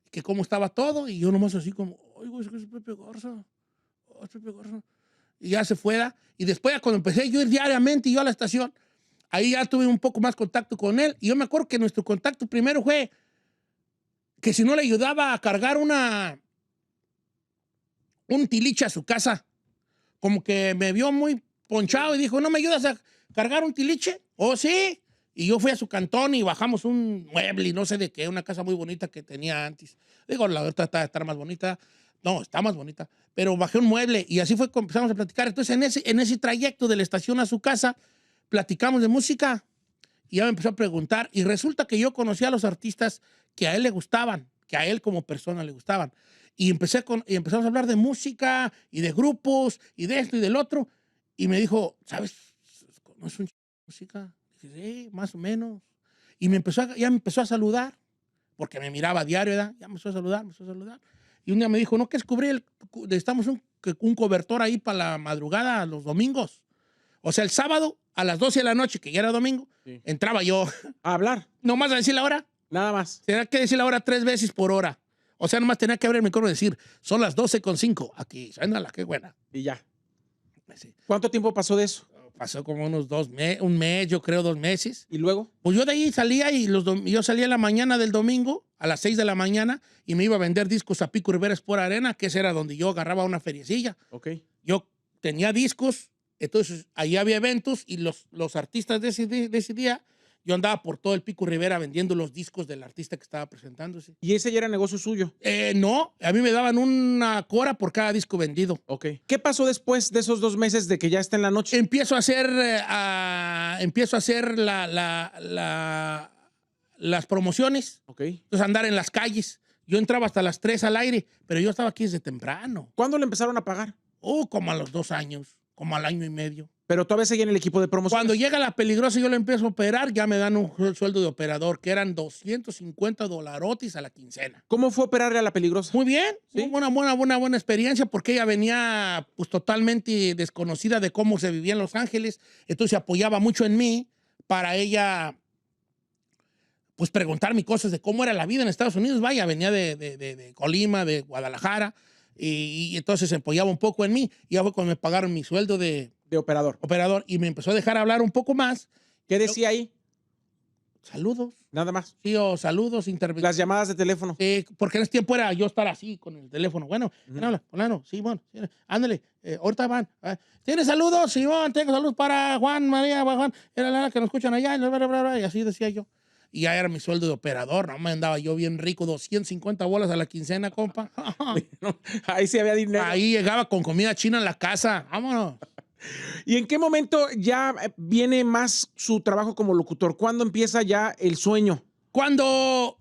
S2: que cómo estaba todo, y yo nomás así como, oigo, es que es Pepe Garza, es Pepe Garza. Y ya se fue, y después cuando empecé yo a ir diariamente y yo a la estación, ahí ya tuve un poco más contacto con él, y yo me acuerdo que nuestro contacto primero fue que si no le ayudaba a cargar un tiliche a su casa, como que me vio muy ponchado y dijo, ¿no me ayudas a ¿Cargar un tiliche? Oh, sí. Y yo fui a su cantón y bajamos un mueble y no sé de qué, una casa muy bonita que tenía antes. Digo, la verdad está más bonita. No, está más bonita. Pero bajé un mueble y así fue que empezamos a platicar. Entonces, en ese trayecto de la estación a su casa, platicamos de música y ya me empezó a preguntar. Y resulta que yo conocía a los artistas que a él le gustaban, que a él como persona le gustaban. Y empezamos a hablar de música y de grupos y de esto y del otro. Y me dijo, ¿sabes? ¿No es un música? Dije, sí, más o menos. Y ya me empezó a saludar, porque me miraba a diario, ¿verdad? Ya me empezó a saludar, me empezó a saludar. Y un día me dijo, no, que necesitamos un cobertor ahí para la madrugada, los domingos. O sea, el sábado a las 12 de la noche, que ya era domingo, sí, entraba yo.
S1: A hablar.
S2: ¿Nomás a decir la hora?
S1: Nada más.
S2: Tenía que decir la hora 3 veces por hora. O sea, nomás tenía que abrir el micrófono y decir, son las 12:05. Aquí, suénala, qué buena.
S1: Y ya.
S2: Sí.
S1: ¿Cuánto tiempo pasó de eso?
S2: Pasó como unos un mes, yo creo, 2 meses.
S1: ¿Y luego?
S2: Pues yo de ahí salía y yo salía en la mañana del domingo, a las 6 de la mañana, y me iba a vender discos a Pico Rivera Sport Arena, que ese era donde yo agarraba una feriecilla.
S1: Ok.
S2: Yo tenía discos, entonces ahí había eventos y los artistas de ese día, yo andaba por todo el Pico Rivera vendiendo los discos del artista que estaba presentándose.
S1: ¿Y ese ya era negocio suyo?
S2: No, a mí me daban una cora por cada disco vendido.
S1: Ok. ¿Qué pasó después de esos 2 meses de que ya está en la noche?
S2: Empiezo a hacer, las promociones.
S1: Ok.
S2: Entonces andar en las calles. Yo entraba hasta las 3 al aire, pero yo estaba aquí desde temprano.
S1: ¿Cuándo le empezaron a pagar?
S2: Como a los 2 años, como al año y medio.
S1: Pero todavía seguía en el equipo de promoción.
S2: Cuando llega La Peligrosa y yo le empiezo a operar, ya me dan un sueldo de operador, que eran $250 a la quincena.
S1: ¿Cómo fue operarle a La Peligrosa?
S2: Muy bien,
S1: ¿Sí?
S2: Una buena experiencia, porque ella venía pues totalmente desconocida de cómo se vivía en Los Ángeles, entonces se apoyaba mucho en mí para ella pues preguntarme cosas de cómo era la vida en Estados Unidos. Vaya, venía de Colima, de Guadalajara, y entonces se apoyaba un poco en mí. Y ya fue cuando me pagaron mi sueldo de operador, y me empezó a dejar hablar un poco más.
S1: ¿Qué decía ahí?
S2: Saludos.
S1: Nada más.
S2: Sí, o saludos,
S1: Las llamadas de teléfono.
S2: Porque en ese tiempo era yo estar así con el teléfono. Bueno, ¿quién habla? Fulano, sí, bueno, sí, ándale, ahorita van. ¿Tienes saludos? Sí, bueno, tengo saludos para Juan, María, Juan, era la que nos escuchan allá, y así decía yo. Y ya era mi sueldo de operador, no me andaba yo bien rico, 250 bolas a la quincena, compa.
S1: Ahí sí había dinero.
S2: Ahí llegaba con comida china en la casa, vámonos.
S1: ¿Y en qué momento ya viene más su trabajo como locutor? ¿Cuándo empieza ya el sueño?
S2: Cuando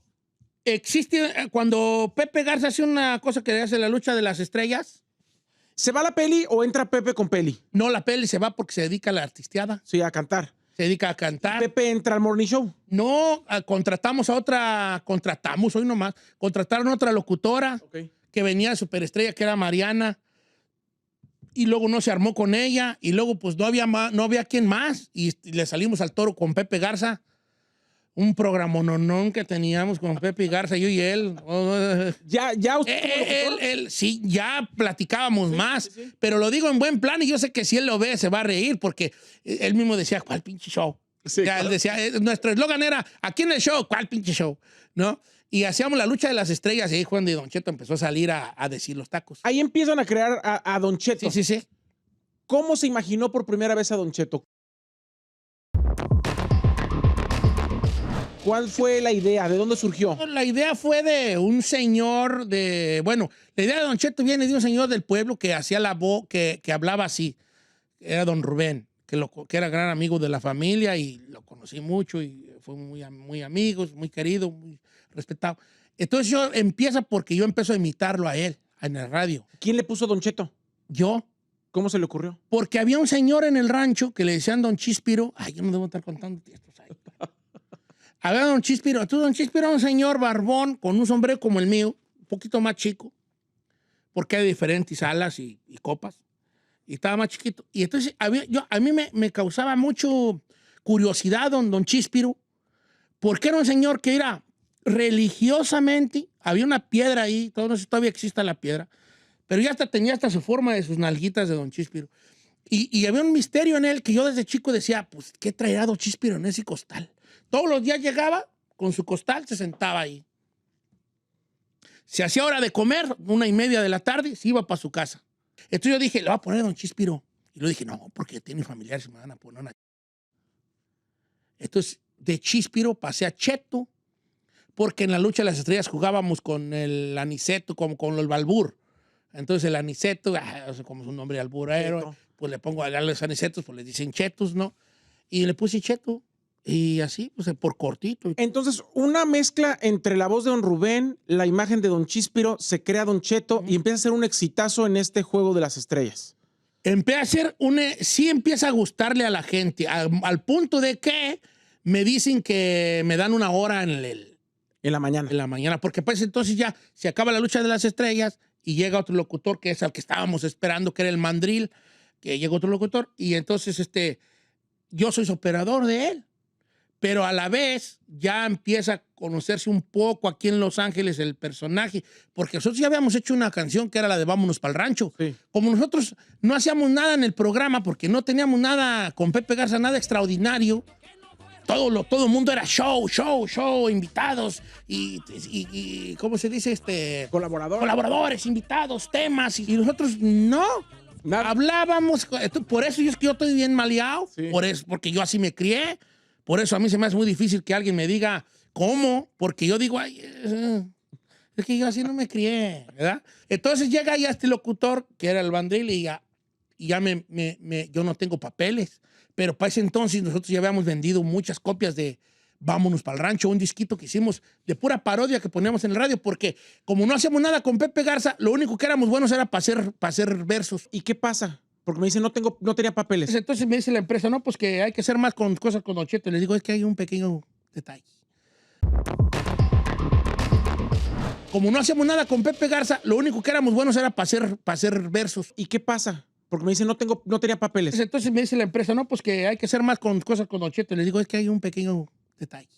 S2: Pepe Garza hace una cosa que hace la lucha de las estrellas.
S1: ¿Se va la peli o entra Pepe con peli?
S2: No, la peli se va porque se dedica a la artisteada.
S1: Sí, a cantar.
S2: Se dedica a cantar.
S1: ¿Pepe entra al Morning Show?
S2: No, contratamos, hoy nomás, contrataron a otra locutora que venía de Superestrella, que era Mariana. Y luego no se armó con ella, y luego pues no había quien más, y le salimos al toro con Pepe Garza, un programononón que teníamos con Pepe Garza, yo y él.
S1: ¿Ya usted
S2: él, sí, ya platicábamos más, sí. Pero lo digo en buen plan, y yo sé que si él lo ve se va a reír, porque él mismo decía, ¿cuál pinche show? Sí, ya, claro. Él decía, nuestro eslogan era, aquí en el show, ¿cuál pinche show? ¿No? Y hacíamos la lucha de las estrellas y ahí Juan de Don Cheto empezó a salir a decir los tacos.
S1: Ahí empiezan a crear a Don Cheto.
S2: Sí.
S1: ¿Cómo se imaginó por primera vez a Don Cheto? ¿Cuál fue la idea? ¿De dónde surgió?
S2: La idea fue de un señor la idea de Don Cheto viene de un señor del pueblo que hacía la voz, que hablaba así. Era Don Rubén, que era gran amigo de la familia y lo conocí mucho y fue muy amigos, muy querido, muy respetado. Entonces empieza porque yo empiezo a imitarlo a él en el radio.
S1: ¿Quién le puso Don Cheto?
S2: Yo.
S1: ¿Cómo se le ocurrió?
S2: Porque había un señor en el rancho que le decían Don Chíspiro. Ay, yo no debo estar contando esto. Había Don Chíspiro. Don Chíspiro era un señor barbón con un sombrero como el mío, un poquito más chico, porque hay diferentes alas y copas. Y estaba más chiquito. Y entonces a mí me causaba mucho curiosidad Don Chíspiro, porque era un señor que era religiosamente, había una piedra ahí, no sé si todavía existe la piedra, pero ya tenía hasta su forma de sus nalguitas de Don Chíspiro. Y había un misterio en él que yo desde chico decía, pues, ¿qué traerá Don Chíspiro en ese costal? Todos los días llegaba con su costal, se sentaba ahí. Se hacía hora de comer, 1:30 de la tarde, se iba para su casa. Entonces yo dije, le voy a poner Don Chíspiro. Y lo dije, no, porque tiene familiares y me van a poner una Entonces, de Chíspiro pasé a Cheto, porque en la lucha de las estrellas jugábamos con el Aniceto, como con el Balbur. Entonces el Aniceto, como es un nombre alburero, pues le pongo a los Anicetos, pues le dicen Chetos, ¿no? Y le puse Cheto. Y así, pues por cortito.
S1: Entonces, una mezcla entre la voz de don Rubén, la imagen de don Chíspiro, se crea don Cheto y empieza a ser un exitazo en este juego de las estrellas.
S2: Empieza a ser sí empieza a gustarle a la gente, al punto de que me dicen que me dan una hora en
S1: la mañana.
S2: En la mañana, porque pues entonces ya se acaba la lucha de las estrellas y llega otro locutor que es al que estábamos esperando, que era el Mandril, que llega otro locutor y entonces yo soy operador de él. Pero a la vez ya empieza a conocerse un poco aquí en Los Ángeles el personaje, porque nosotros ya habíamos hecho una canción que era la de Vámonos pa'l Rancho.
S1: Sí.
S2: Como nosotros no hacíamos nada en el programa porque no teníamos nada con Pepe Garza, nada extraordinario, todo el mundo era show, invitados y ¿cómo se dice? Colaboradores, invitados, temas, y nosotros no. Nada. Hablábamos, por eso yo estoy bien maleado, sí. Porque yo así me crié. Por eso a mí se me hace muy difícil que alguien me diga cómo, porque yo digo, ay, es que yo así no me crié, ¿verdad? Entonces llega ya este locutor, que era el Vandril, y ya yo no tengo papeles, pero para ese entonces nosotros ya habíamos vendido muchas copias de Vámonos pa'l Rancho, un disquito que hicimos de pura parodia que poníamos en el radio, porque como no hacíamos nada con Pepe Garza, lo único que éramos buenos era para hacer versos.
S1: ¿Y qué pasa? Porque me dicen, no tenía papeles.
S2: Entonces me dice la empresa, no, pues que hay que hacer más con cosas con Don Cheto. Les digo, es que hay un pequeño detalle. Como no hacíamos nada con Pepe Garza, lo único que éramos buenos era para hacer versos.
S1: ¿Y qué pasa? Porque me dicen, no tenía papeles.
S2: Entonces me dice la empresa, no, pues que hay que hacer más con cosas con Don Cheto. Les digo, es que hay un pequeño detalle.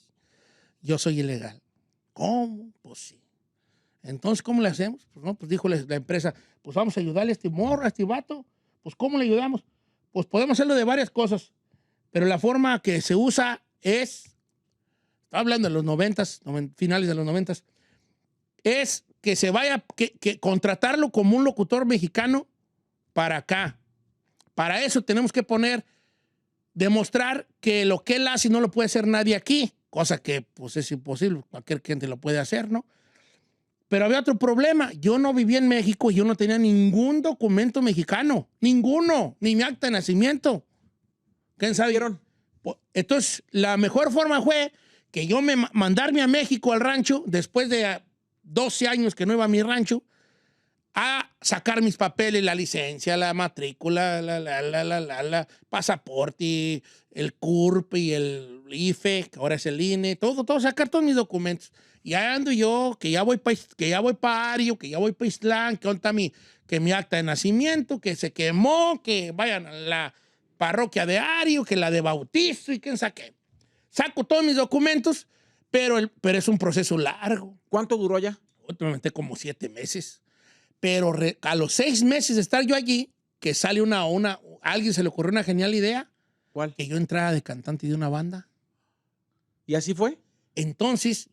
S2: Yo soy ilegal. ¿Cómo? Pues sí. Entonces, ¿cómo le hacemos? Pues no, pues dijo la empresa, pues vamos a ayudarle a este morro, a este vato. Pues, ¿cómo le ayudamos? Pues podemos hacerlo de varias cosas, pero la forma que se usa es, estaba hablando de los 90s, finales de los 90s, es que se vaya, que contratarlo como un locutor mexicano para acá. Para eso tenemos que demostrar que lo que él hace no lo puede hacer nadie aquí, cosa que pues es imposible, cualquier gente lo puede hacer, ¿no? Pero había otro problema. Yo no vivía en México y yo no tenía ningún documento mexicano. Ninguno. Ni mi acta de nacimiento. ¿Quién sabe? Entonces, la mejor forma fue que yo mandarme a México al rancho, después de 12 años que no iba a mi rancho, a sacar mis papeles, la licencia, la matrícula, la pasaporte, el CURP y el IFE, que ahora es el INE, todo, sacar todos mis documentos. Y ahí ando yo, que ya voy para Ario, que ya voy para Islán, que mi acta de nacimiento, que se quemó, que vayan a la parroquia de Ario, que la de bautizo y quién saqué. Saco todos mis documentos, pero es un proceso largo.
S1: ¿Cuánto duró ya?
S2: Me metí como 7 meses. Pero a los 6 meses de estar yo allí, que sale a alguien se le ocurrió una genial idea.
S1: ¿Cuál?
S2: Que yo entrara de cantante de una banda.
S1: ¿Y así fue?
S2: Entonces,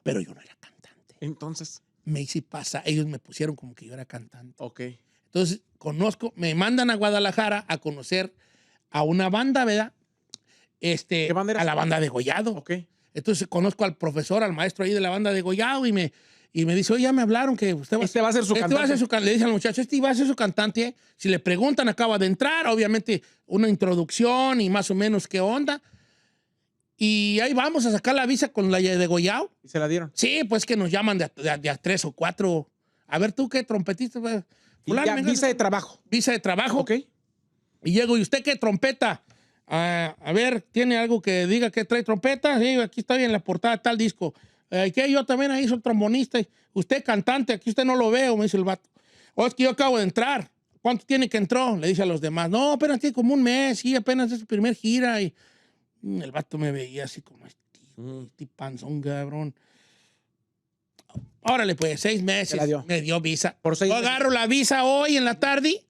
S2: pero yo no era cantante.
S1: Entonces.
S2: Me hice pasar, ellos me pusieron como que yo era cantante.
S1: Ok.
S2: Entonces, me mandan a Guadalajara a conocer a una banda, ¿verdad?
S1: ¿Qué banda era?
S2: A la banda de Gollado.
S1: Ok.
S2: Entonces, conozco al profesor, al maestro ahí de la banda de Gollado y me dice, oye, ya me hablaron que usted
S1: va a ser su cantante.
S2: Le dice al muchacho, va a ser su cantante. ¿Eh? Si le preguntan, acaba de entrar, obviamente una introducción y más o menos qué onda. Y ahí vamos a sacar la visa con la de Gollado.
S1: ¿Y se la dieron?
S2: Sí, pues que nos llaman de a 3 o 4. A ver, tú qué trompetista.
S1: Visa de trabajo.
S2: Visa de trabajo.
S1: Ok.
S2: Y llego, ¿y usted qué trompeta? A ver, ¿tiene algo que diga que trae trompeta? Sí, aquí está bien la portada tal disco. Que yo también ahí soy trombonista. Usted cantante, aquí usted no lo veo, me dice el vato. Es que yo acabo de entrar. ¿Cuánto tiene que entró? Le dice a los demás. No, apenas tiene como un mes, sí, apenas es su primer gira. Y el vato me veía así como este panzón, cabrón. Órale, pues, 6 meses. Me dio visa. Yo agarro la visa hoy en la tarde.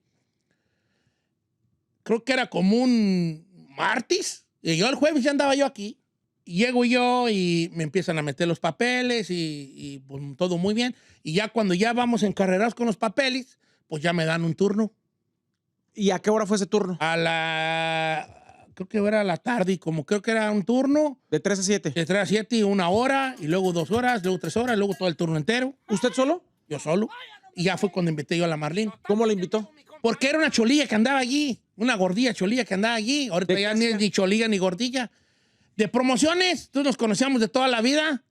S2: Creo que era como un martes. Y yo el jueves ya andaba yo aquí. Y llego yo y me empiezan a meter los papeles y pues, todo muy bien. Y ya cuando ya vamos encarrerados con los papeles, pues ya me dan un turno.
S1: ¿Y a qué hora fue ese turno?
S2: creo que era la tarde, y como creo que era un turno.
S1: De 3 a 7.
S2: De 3 a 7 y 1 hora, y luego 2 horas, luego 3 horas, luego todo el turno entero.
S1: ¿Usted solo?
S2: Yo solo. Y ya fue cuando invité yo a la Marlene.
S1: ¿Cómo la invitó?
S2: Porque era una cholilla que andaba allí. Una gordilla cholilla que andaba allí. Ahorita ya ni cholilla ni gordilla. De promociones, tú nos conocíamos de toda la vida.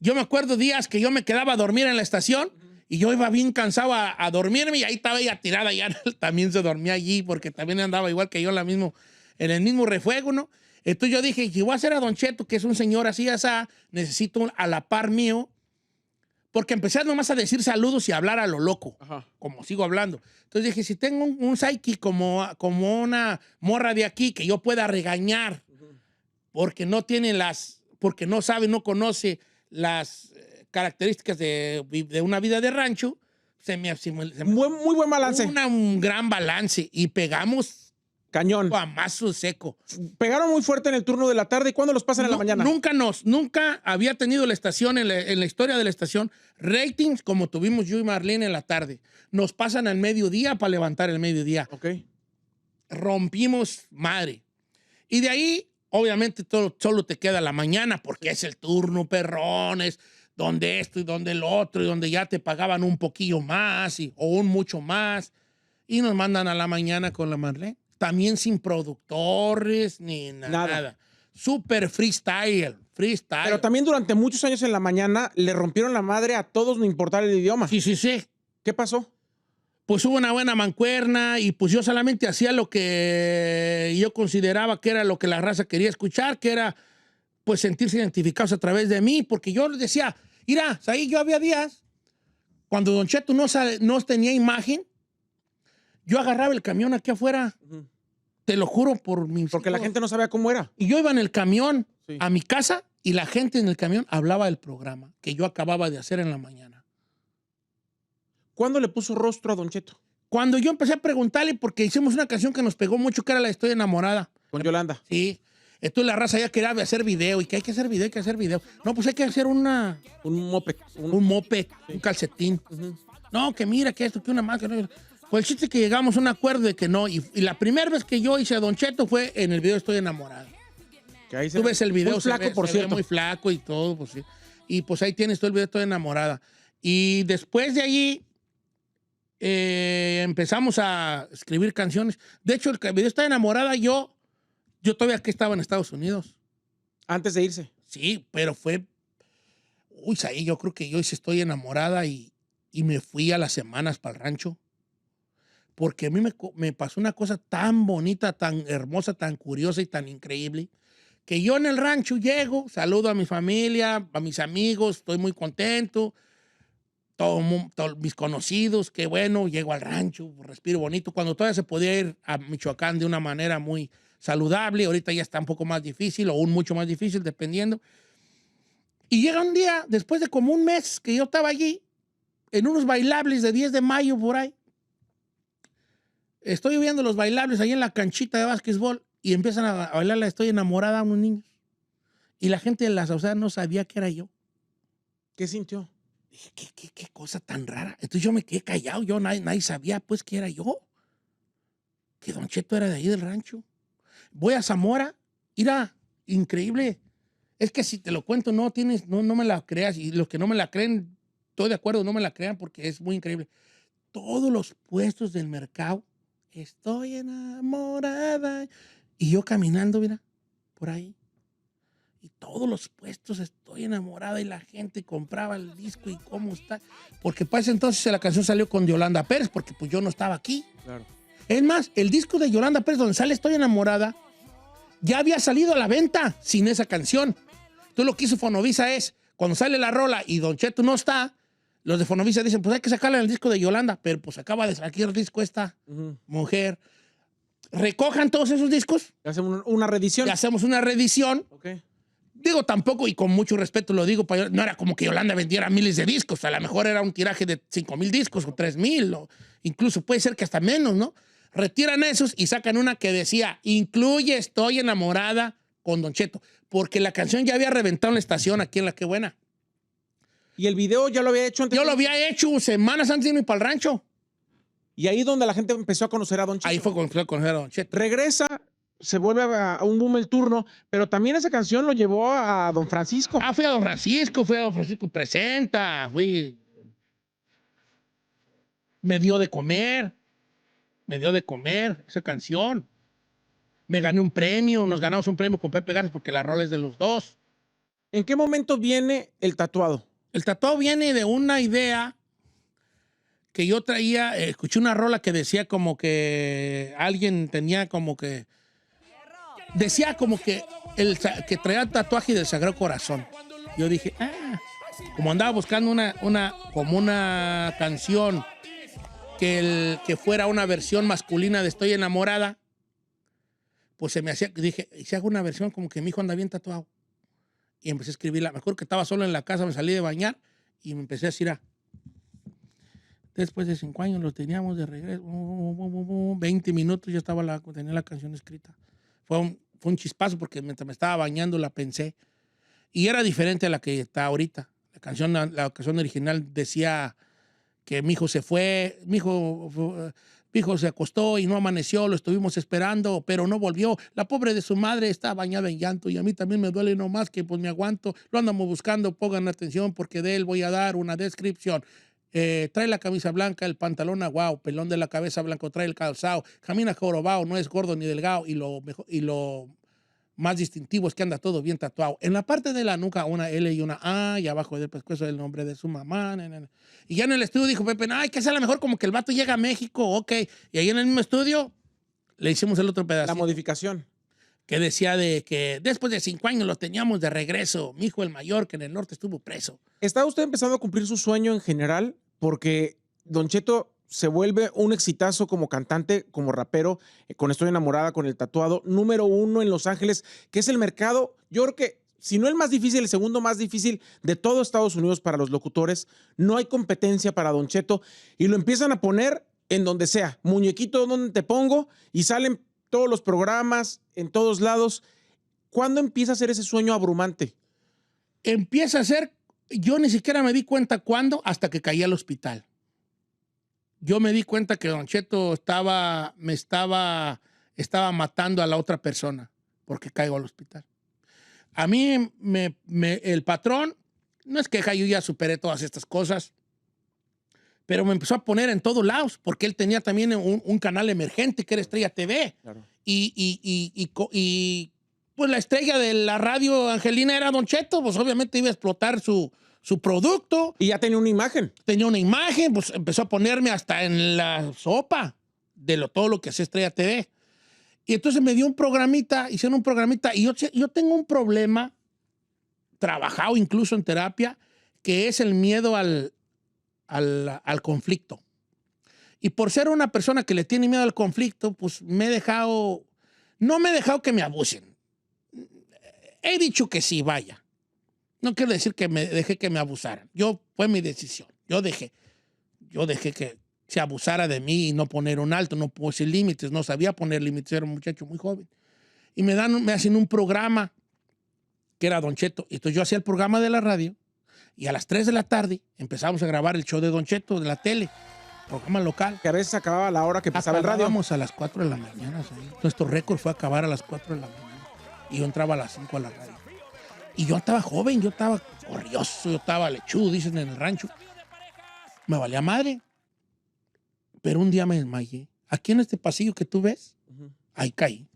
S2: Yo me acuerdo días que yo me quedaba a dormir en la estación y yo iba bien cansado a dormirme y ahí estaba ella tirada. Ya también se dormía allí porque también andaba igual que yo en el mismo refuego, ¿no? Entonces yo dije, si voy a hacer a Don Cheto, que es un señor así, necesito a la par mío. Porque empecé nomás a decir saludos y a hablar a lo loco, como sigo hablando. Entonces dije, si tengo un psyche como una morra de aquí que yo pueda regañar porque no tiene porque no sabe, no conoce las características de una vida de rancho,
S1: Muy buen balance.
S2: Un gran balance y pegamos
S1: cañón.
S2: Guamazo seco.
S1: Pegaron muy fuerte en el turno de la tarde. ¿Y cuándo los pasan en la mañana?
S2: Nunca había tenido la estación, en la historia de la estación, ratings como tuvimos yo y Marlene en la tarde. Nos pasan al mediodía para levantar el mediodía.
S1: Ok.
S2: Rompimos madre. Y de ahí, obviamente, solo te queda la mañana porque es el turno, perrones, donde esto y donde el otro, y donde ya te pagaban un poquillo más o un mucho más. Y nos mandan a la mañana con la Marlene. También sin productores ni nada. Super freestyle.
S1: Pero también durante muchos años en la mañana le rompieron la madre a todos, no importar el idioma.
S2: Sí.
S1: ¿Qué pasó?
S2: Pues hubo una buena mancuerna y pues yo solamente hacía lo que yo consideraba que era lo que la raza quería escuchar, que era pues sentirse identificados a través de mí, porque yo les decía, mira, ahí yo había días, cuando Don Cheto no tenía imagen, yo agarraba el camión aquí afuera. Te lo juro por mi...
S1: Porque la gente no sabía cómo era.
S2: Y yo iba en el camión a mi casa y la gente en el camión hablaba del programa que yo acababa de hacer en la mañana.
S1: ¿Cuándo le puso rostro a Don Cheto?
S2: Cuando yo empecé a preguntarle, porque hicimos una canción que nos pegó mucho, que era la Estoy Enamorada.
S1: Con Yolanda.
S2: Sí. Entonces la raza ya quería hacer video. ¿Y que hay que hacer video? No, pues hay que hacer un
S1: moped.
S2: Un moped, un calcetín. No, que mira, que esto, que una más, que no... Pues el chiste es que llegamos a un acuerdo de que no. Y la primera vez que yo hice a Don Cheto fue en el video Estoy Enamorada.
S1: Que ahí
S2: tú ves el video.
S1: Muy flaco, por cierto.
S2: Muy flaco y todo, pues sí. Y pues ahí tienes todo el video Estoy Enamorada. Y después de allí empezamos a escribir canciones. De hecho, el video Estoy Enamorada, yo todavía que estaba en Estados Unidos.
S1: Antes de irse.
S2: Sí, pero fue... Uy, ahí yo creo que yo hice Estoy Enamorada y me fui a las semanas para el rancho. Porque a mí me pasó una cosa tan bonita, tan hermosa, tan curiosa y tan increíble, que yo en el rancho llego, saludo a mi familia, a mis amigos, estoy muy contento, todos mis conocidos, qué bueno, llego al rancho, respiro bonito, cuando todavía se podía ir a Michoacán de una manera muy saludable, ahorita ya está un poco más difícil o mucho más difícil, dependiendo. Y llega un día, después de como un mes que yo estaba allí, en unos bailables de 10 de mayo por ahí, estoy viendo los bailables ahí en la canchita de básquetbol y empiezan a bailar la Estoy Enamorada a unos niños. Y la gente de la Sauceda no sabía que era yo.
S1: ¿Qué sintió?
S2: Dije, ¿qué cosa tan rara? Entonces yo me quedé callado. Nadie sabía pues que era yo. Que Don Cheto era de ahí del rancho. Voy a Zamora. Mira, increíble. Es que si te lo cuento no me la creas. Y los que no me la creen, estoy de acuerdo, no me la crean porque es muy increíble. Todos los puestos del mercado, estoy enamorada. Y yo caminando, mira, por ahí. Y todos los puestos, estoy enamorada. Y la gente compraba el disco y cómo está. Porque para ese entonces la canción salió con Yolanda Pérez, porque pues yo no estaba aquí.
S1: Claro.
S2: Es más, el disco de Yolanda Pérez, donde sale Estoy Enamorada, ya había salido a la venta sin esa canción. Entonces lo que hizo Fonovisa es, cuando sale la rola y Don Cheto no está, los de Fonovisa dicen, pues hay que sacarle el disco de Yolanda, pero pues acaba de sacar el disco esta mujer. Recojan todos esos discos.
S1: Hacemos una reedición.
S2: Y hacemos una reedición.
S1: Okay.
S2: Digo, tampoco, y con mucho respeto lo digo, no era como que Yolanda vendiera miles de discos, a lo mejor era un tiraje de 5,000 discos o 3,000, o incluso puede ser que hasta menos, ¿no? Retiran esos y sacan una que decía, incluye Estoy Enamorada con Don Cheto, porque la canción ya había reventado en la estación aquí en La Qué Buena.
S1: ¿Y el video ya lo había hecho antes?
S2: Yo lo había hecho semanas antes de irme para el rancho.
S1: Y ahí donde la gente empezó a conocer a Don Cheto.
S2: Ahí fue cuando empezó a conocer a Don Cheto.
S1: Regresa se vuelve a un boom el turno, pero también esa canción lo llevó a Don Francisco.
S2: Fui a Don Francisco presenta, me dio de comer, esa canción. Me gané un premio, nos ganamos un premio con Pepe Garza porque la rola es de los dos.
S1: ¿En qué momento viene el tatuado?
S2: El tatuado viene de una idea que yo traía, escuché una rola que decía como que alguien tenía como que, decía como que, que traía tatuaje del Sagrado Corazón. Yo dije, como andaba buscando como una canción que fuera una versión masculina de Estoy enamorada, pues se me hacía, dije, ¿y si hago una versión como que mi hijo anda bien tatuado? Y empecé a escribirla. Me acuerdo que estaba solo en la casa, me salí de bañar y me empecé a decir, después de 5 años lo teníamos de regreso, 20 minutos ya tenía la canción escrita. Fue un chispazo porque mientras me estaba bañando la pensé. Y era diferente a la que está ahorita. La canción original decía que mi hijo se fue, mi hijo se acostó y no amaneció, lo estuvimos esperando, pero no volvió. La pobre de su madre está bañada en llanto y a mí también me duele nomás que pues me aguanto. Lo andamos buscando, pongan atención porque de él voy a dar una descripción. Trae la camisa blanca, el pantalón aguao, pelón de la cabeza blanco, trae el calzado, camina jorobao, no es gordo ni delgado y lo más distintivo es que anda todo bien tatuado. En la parte de la nuca una L y una A y abajo del pescuezo el nombre de su mamá. Y ya en el estudio dijo Pepe, hay que hacerla mejor como que el vato llega a México, ok. Y ahí en el mismo estudio le hicimos el otro pedacito.
S1: La modificación.
S2: Que decía de que después de 5 años lo teníamos de regreso. Mi hijo el mayor que en el norte estuvo preso.
S1: ¿Está usted empezando a cumplir su sueño en general? Porque Don Cheto se vuelve un exitazo como cantante, como rapero, con Estoy enamorada, con el tatuado, número 1 en Los Ángeles, que es el mercado, yo creo que, si no el más difícil, el segundo más difícil de todo Estados Unidos para los locutores. No hay competencia para Don Cheto y lo empiezan a poner en donde sea. Muñequito, donde te pongo, y salen todos los programas, en todos lados. ¿Cuándo empieza a ser ese sueño abrumante?
S2: Empieza a ser, yo ni siquiera me di cuenta cuándo, hasta que caí al hospital. Yo me di cuenta que Don Cheto estaba matando a la otra persona porque caigo al hospital. A mí, el patrón, no es que yo ya superé todas estas cosas, pero me empezó a poner en todos lados porque él tenía también un canal emergente que era Estrella TV. Claro. Y pues la estrella de la radio Angelina era Don Cheto, pues obviamente iba a explotar su producto.
S1: Y ya tenía una imagen.
S2: Tenía una imagen, pues empezó a ponerme hasta en la sopa de todo lo que hacía Estrella TV. Y entonces me dio hicieron un programita, y yo tengo un problema, trabajado incluso en terapia, que es el miedo al conflicto. Y por ser una persona que le tiene miedo al conflicto, pues no me he dejado que me abusen. He dicho que sí, vaya. No quiero decir que me dejé que me abusaran. Fue mi decisión. Yo dejé que se abusara de mí y no poner un alto, no puse límites, no sabía poner límites, era un muchacho muy joven. Y me hacen un programa que era Don Cheto. Y entonces yo hacía el programa de la radio y a las 3 de la tarde empezamos a grabar el show de Don Cheto de la tele, programa local.
S1: Que a veces acababa a la hora que pasaba el radio.
S2: Acabábamos a las 4 de la mañana. ¿sabes? Nuestro récord fue acabar a las 4 de la mañana. Y yo entraba a las 5 a la radio. Y yo estaba joven, yo estaba corrioso, yo estaba lechudo, dicen en el rancho. Me valía madre. Pero un día me desmayé. Aquí en este pasillo que tú ves, ahí caí.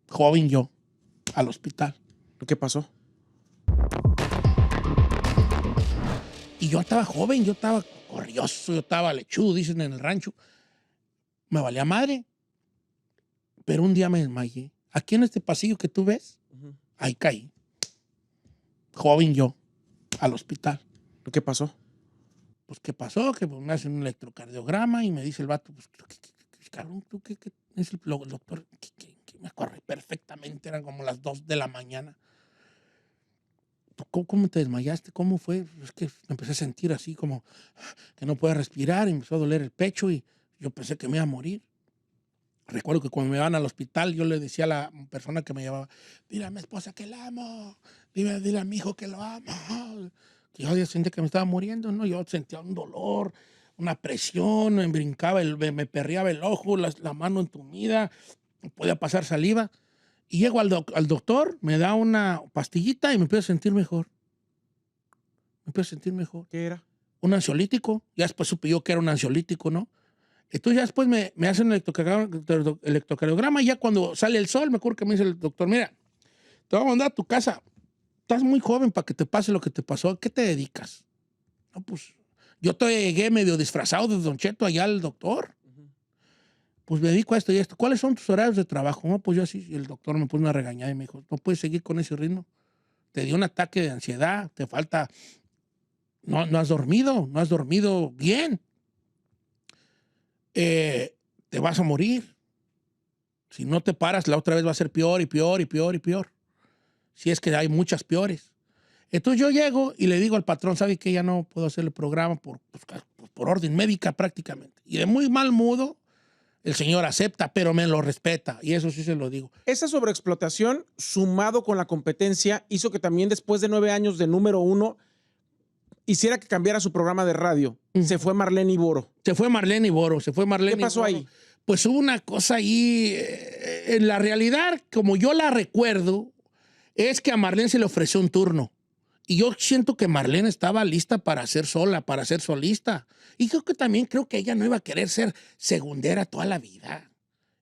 S2: Joven yo, al hospital.
S1: ¿Qué pasó?
S2: Y yo estaba joven, yo estaba corrioso, yo estaba lechudo, dicen en el rancho. Me valía madre. Pero un día me desmayé. Aquí en este pasillo que tú ves, ahí caí. Joven yo, al hospital.
S1: ¿Qué pasó?
S2: Pues, ¿qué pasó? Que me hacen un electrocardiograma y me dice el vato, pues, cabrón, ¿tú qué? Es el doctor, que me acuerdo perfectamente, eran como las 2 de la mañana. ¿Cómo te desmayaste? ¿Cómo fue? Es que me empecé a sentir así como que no podía respirar y me empezó a doler el pecho y yo pensé que me iba a morir. Recuerdo que cuando me iban al hospital, yo le decía a la persona que me llevaba, dile a mi esposa que la amo, dile a mi hijo que lo amo. Que yo ya sentía que me estaba muriendo, ¿no? Yo sentía un dolor, una presión, me brincaba, me perreaba el ojo, la mano entumida, no podía pasar saliva. Y llego al doctor, me da una pastillita y me empiezo a sentir mejor. Me empiezo a sentir mejor.
S1: ¿Qué era?
S2: Un ansiolítico. Ya después supe yo que era un ansiolítico, ¿no? Entonces ya después me hacen el electrocardiograma y ya cuando sale el sol, me acuerdo que me dice el doctor, mira, te voy a mandar a tu casa. Estás muy joven para que te pase lo que te pasó. ¿A qué te dedicas? No, pues yo llegué medio disfrazado de Don Cheto allá al doctor. Pues me dedico a esto y esto. ¿Cuáles son tus horarios de trabajo? No, pues yo así. Y el doctor me puso una regañada y me dijo, no puedes seguir con ese ritmo. Te dio un ataque de ansiedad, te falta... No has dormido bien. Te vas a morir. Si no te paras, la otra vez va a ser peor y peor y peor y peor. Si es que hay muchas peores. Entonces yo llego y le digo al patrón, ¿sabe que ya no puedo hacer el programa por orden médica prácticamente? Y de muy mal modo, el señor acepta, pero me lo respeta. Y eso sí se lo digo.
S1: Esa sobreexplotación, sumado con la competencia, hizo que también después de 9 años de número 1, hiciera que cambiara su programa de radio. Se fue Marlene Iboro.
S2: Se fue Marlene Iboro. ¿Qué
S1: pasó ahí?
S2: Pues hubo una cosa ahí. En la realidad, como yo la recuerdo, es que a Marlene se le ofreció un turno. Y yo siento que Marlene estaba lista para ser sola, para ser solista. Y creo que ella no iba a querer ser segundera toda la vida.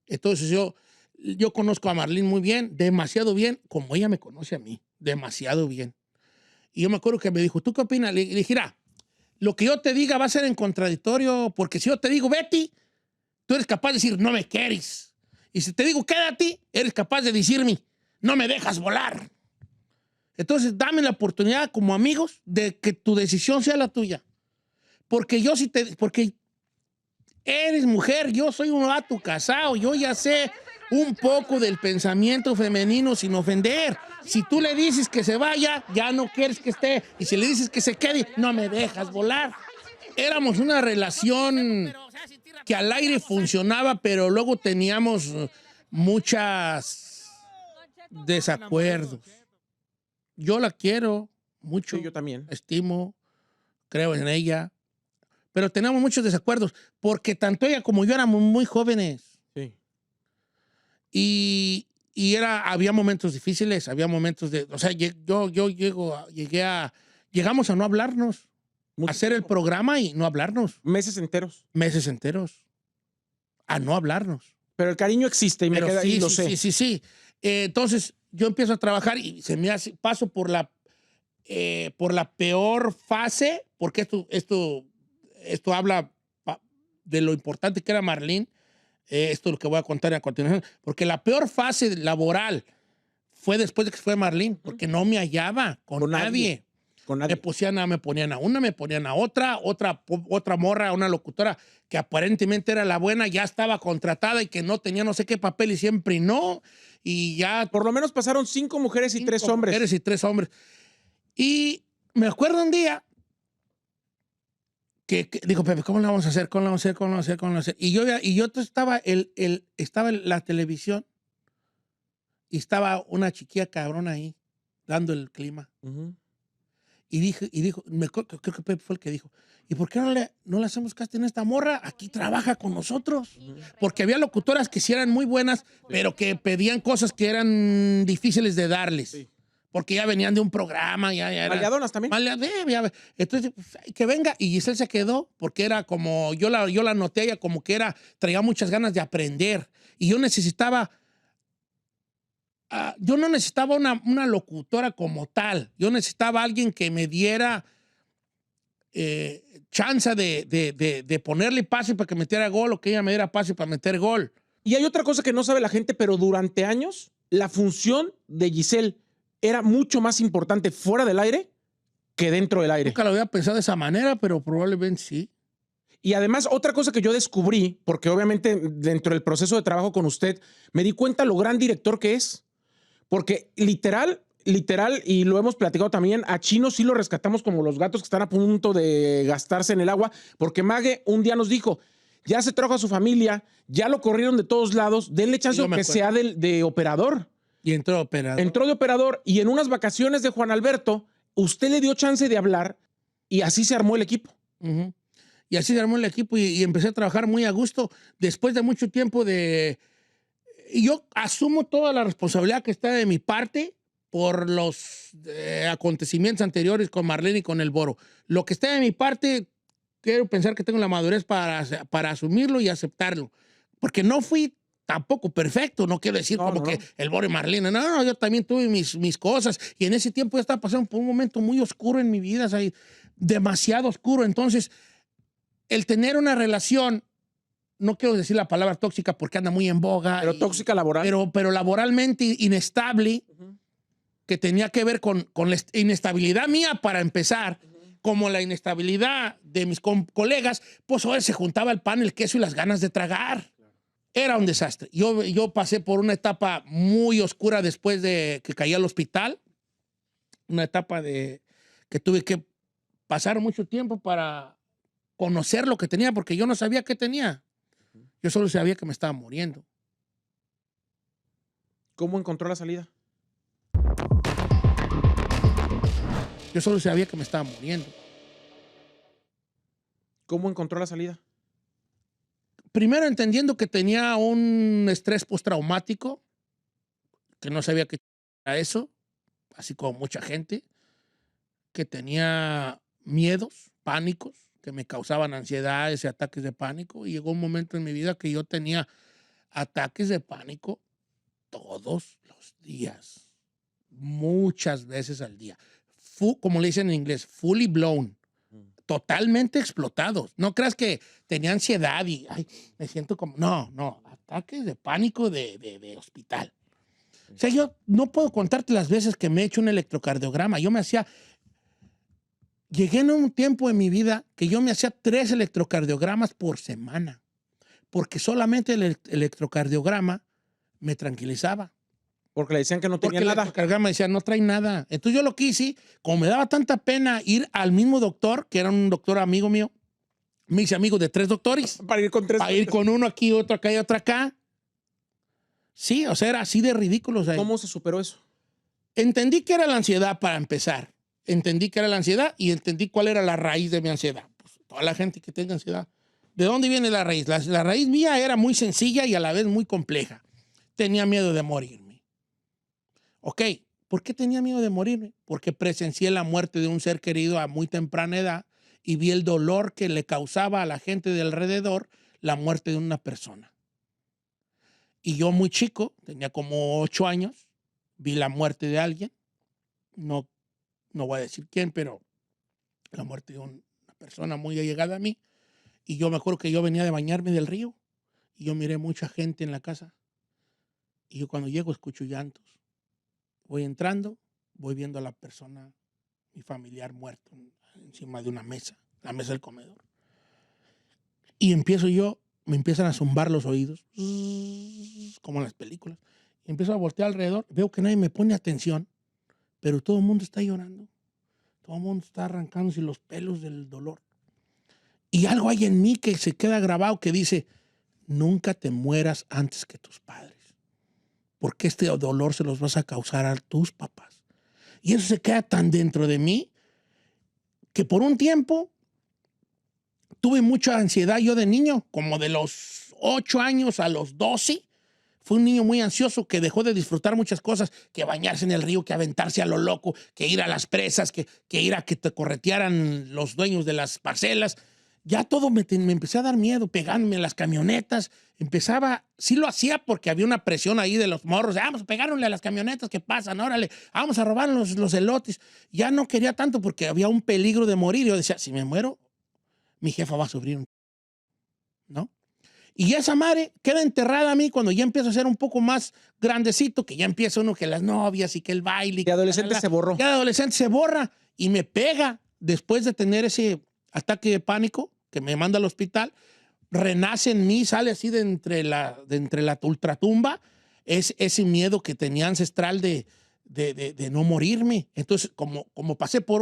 S2: Entonces yo conozco a Marlene muy bien, demasiado bien, como ella me conoce a mí, demasiado bien. Y yo me acuerdo que me dijo, ¿tú qué opinas? Le dije, mira, lo que yo te diga va a ser en contradictorio, porque si yo te digo, Betty, tú eres capaz de decir, no me quieres. Y si te digo, quédate, eres capaz de decirme, no me dejas volar. Entonces, dame la oportunidad como amigos de que tu decisión sea la tuya. Porque porque eres mujer, yo soy un vato casado, yo ya sé un poco del pensamiento femenino sin ofender. Si tú le dices que se vaya, ya no quieres que esté. Y si le dices que se quede, no me dejas volar. Éramos una relación que al aire funcionaba, pero luego teníamos muchos desacuerdos. Yo la quiero mucho.
S1: Sí, yo también.
S2: Estimo, creo en ella. Pero teníamos muchos desacuerdos, porque tanto ella como yo éramos muy jóvenes.
S1: Sí.
S2: Y había momentos difíciles, había momentos de... O sea, llegamos a no hablarnos, a hacer el programa y no hablarnos.
S1: Meses enteros.
S2: Meses enteros. A no hablarnos.
S1: Pero el cariño existe y me queda ahí, lo sé.
S2: Sí. Entonces, yo empiezo a trabajar y paso por la peor fase, porque esto habla de lo importante que era Marlene. Esto es lo que voy a contar a continuación. Porque la peor fase laboral fue después de que fue Marlene, porque no me hallaba con nadie.
S1: Con nadie.
S2: Me ponían a una, me ponían a otra morra, una locutora que aparentemente era la buena, ya estaba contratada y que no tenía no sé qué papel y siempre no. Y ya...
S1: Por lo menos pasaron 5 mujeres y 3 hombres.
S2: 5 mujeres y 3 hombres. Y me acuerdo un día que dijo, Pepe, ¿cómo la vamos a hacer? ¿Cómo la vamos a hacer? Y yo estaba estaba en la televisión y estaba una chiquilla cabrona ahí dando el clima. Y dijo, creo que Pepe fue el que dijo, ¿y por qué no le hacemos casting a esta morra? Aquí trabaja con nosotros. Porque había locutoras que sí eran muy buenas, pero que pedían cosas que eran difíciles de darles. Sí. Porque ya venían de un programa, ya era...
S1: Maleadonas también.
S2: Entonces, que venga. Y Giselle se quedó, porque era como... Yo la noté ella como que traía muchas ganas de aprender. Y yo necesitaba... yo no necesitaba una locutora como tal. Yo necesitaba alguien que me diera chance de ponerle pase para que metiera gol o que ella me diera pase para meter gol.
S1: Y hay otra cosa que no sabe la gente, pero durante años la función de Giselle era mucho más importante fuera del aire que dentro del aire.
S2: Nunca lo había pensado de esa manera, pero probablemente sí.
S1: Y además, otra cosa que yo descubrí, porque obviamente dentro del proceso de trabajo con usted, me di cuenta lo gran director que es. Porque literal, y lo hemos platicado también, a Chino sí lo rescatamos como los gatos que están a punto de gastarse en el agua, porque Mague un día nos dijo, ya se trajo a su familia, ya lo corrieron de todos lados, denle chance que sea de operador.
S2: Y entró operador.
S1: Entró de operador y en unas vacaciones de Juan Alberto, usted le dio chance de hablar y así se armó el equipo.
S2: Y así se armó el equipo y empecé a trabajar muy a gusto después de mucho tiempo de yo asumo toda la responsabilidad que está de mi parte por los acontecimientos anteriores con Marlene y con el Boro. Lo que está de mi parte, quiero pensar que tengo la madurez para asumirlo y aceptarlo. Porque no fui tampoco perfecto, no quiero decir que el Boro y Marlene. No, yo también tuve mis cosas. Y en ese tiempo yo estaba pasando por un momento muy oscuro en mi vida, o sea, demasiado oscuro. Entonces, el tener una relación, no quiero decir la palabra tóxica porque anda muy en boga.
S1: Pero tóxica laboral.
S2: Pero laboralmente inestable, que tenía que ver con la inestabilidad mía para empezar, como la inestabilidad de mis colegas, pues hoy se juntaba el pan, el queso y las ganas de tragar. Era un desastre. Yo pasé por una etapa muy oscura después de que caí al hospital, una etapa que tuve que pasar mucho tiempo para conocer lo que tenía, porque yo no sabía qué tenía. Yo solo sabía que me estaba muriendo.
S1: ¿Cómo encontró la salida?
S2: Yo solo sabía que me estaba muriendo.
S1: ¿Cómo encontró la salida?
S2: Primero entendiendo que tenía un estrés postraumático, que no sabía qué era eso, así como mucha gente, que tenía miedos, pánicos, que me causaban ansiedades y ataques de pánico. Y llegó un momento en mi vida que yo tenía ataques de pánico todos los días, muchas veces al día. Como le dicen en inglés, fully blown, totalmente explotados. No creas que tenía ansiedad y ay, me siento como... No, ataques de pánico de hospital. O sea, yo no puedo contarte las veces que me he hecho un electrocardiograma. Llegué en un tiempo en mi vida que yo me hacía 3 electrocardiogramas por semana, porque solamente el electrocardiograma me tranquilizaba.
S1: Porque le decían que no tenía
S2: nada.
S1: nada.
S2: Porque el electrocardiograma me decía, no trae nada. Entonces yo lo que hice, como me daba tanta pena ir al mismo doctor, que era un doctor amigo mío, me hice amigo de 3 doctores.
S1: Para ir con 3.
S2: Para ir con uno aquí, otro acá y otro acá. Sí, o sea, era así de ridículo. O sea,
S1: ¿cómo se superó eso?
S2: Entendí que era la ansiedad para empezar. Entendí que era la ansiedad y entendí cuál era la raíz de mi ansiedad. Pues, toda la gente que tenga ansiedad. ¿De dónde viene la raíz? La raíz mía era muy sencilla y a la vez muy compleja. Tenía miedo de morirme. Ok, ¿por qué tenía miedo de morirme? Porque presencié la muerte de un ser querido a muy temprana edad y vi el dolor que le causaba a la gente de alrededor la muerte de una persona. Y yo muy chico, tenía como 8 años, vi la muerte de alguien. No voy a decir quién, pero la muerte de una persona muy allegada a mí. Y yo me acuerdo que yo venía de bañarme del río y yo miré mucha gente en la casa. Y yo cuando llego escucho llantos. Voy entrando, voy viendo a la persona, mi familiar muerto, encima de una mesa, la mesa del comedor. Y me empiezan a zumbar los oídos, como en las películas. Y empiezo a voltear alrededor, veo que nadie me pone atención, pero todo el mundo está llorando. Todo el mundo está arrancándose los pelos del dolor. Y algo hay en mí que se queda grabado que dice, nunca te mueras antes que tus padres. Porque este dolor se los vas a causar a tus papás. Y eso se queda tan dentro de mí que por un tiempo tuve mucha ansiedad yo de niño, como de los 8 años a los 12. Fue un niño muy ansioso que dejó de disfrutar muchas cosas, que bañarse en el río, que aventarse a lo loco, que ir a las presas, que ir a que te corretearan los dueños de las parcelas. Ya todo me empecé a dar miedo, pegándome en las camionetas. Sí lo hacía porque había una presión ahí de los morros. Vamos a pegarle a las camionetas que pasan, órale, vamos a robar los elotes. Ya no quería tanto porque había un peligro de morir. Yo decía, si me muero, mi jefa va a sufrir, ¿no? Y esa madre queda enterrada a mí cuando ya empiezo a ser un poco más grandecito, que ya empieza uno que las novias y que el baile.
S1: De adolescente se borró.
S2: De adolescente se borra y me pega después de tener ese ataque de pánico que me manda al hospital, renace en mí, sale así de entre la ultratumba, es ese miedo que tenía ancestral de no morirme. Entonces, como pasé por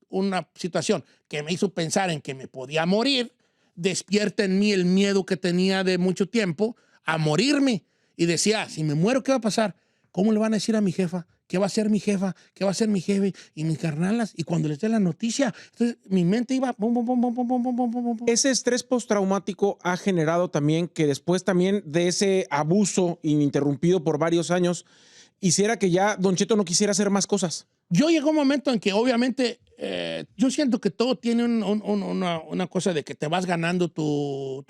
S2: una situación que me hizo pensar en que me podía morir, despierta en mí el miedo que tenía de mucho tiempo a morirme. Y decía, si me muero, ¿qué va a pasar? ¿Cómo le van a decir a mi jefa? ¿Qué va a ser mi jefa? ¿Qué va a ser mi jefe? Y mis carnalas. Y cuando les dé la noticia, entonces mi mente iba... Bum, bum, bum, bum, bum, bum, bum, bum, bum, bum.
S1: Ese estrés postraumático ha generado también que después también de ese abuso ininterrumpido por varios años, hiciera que ya Don Cheto no quisiera hacer más cosas.
S2: Yo llegó un momento en que obviamente yo siento que todo tiene una cosa de que te vas ganando tu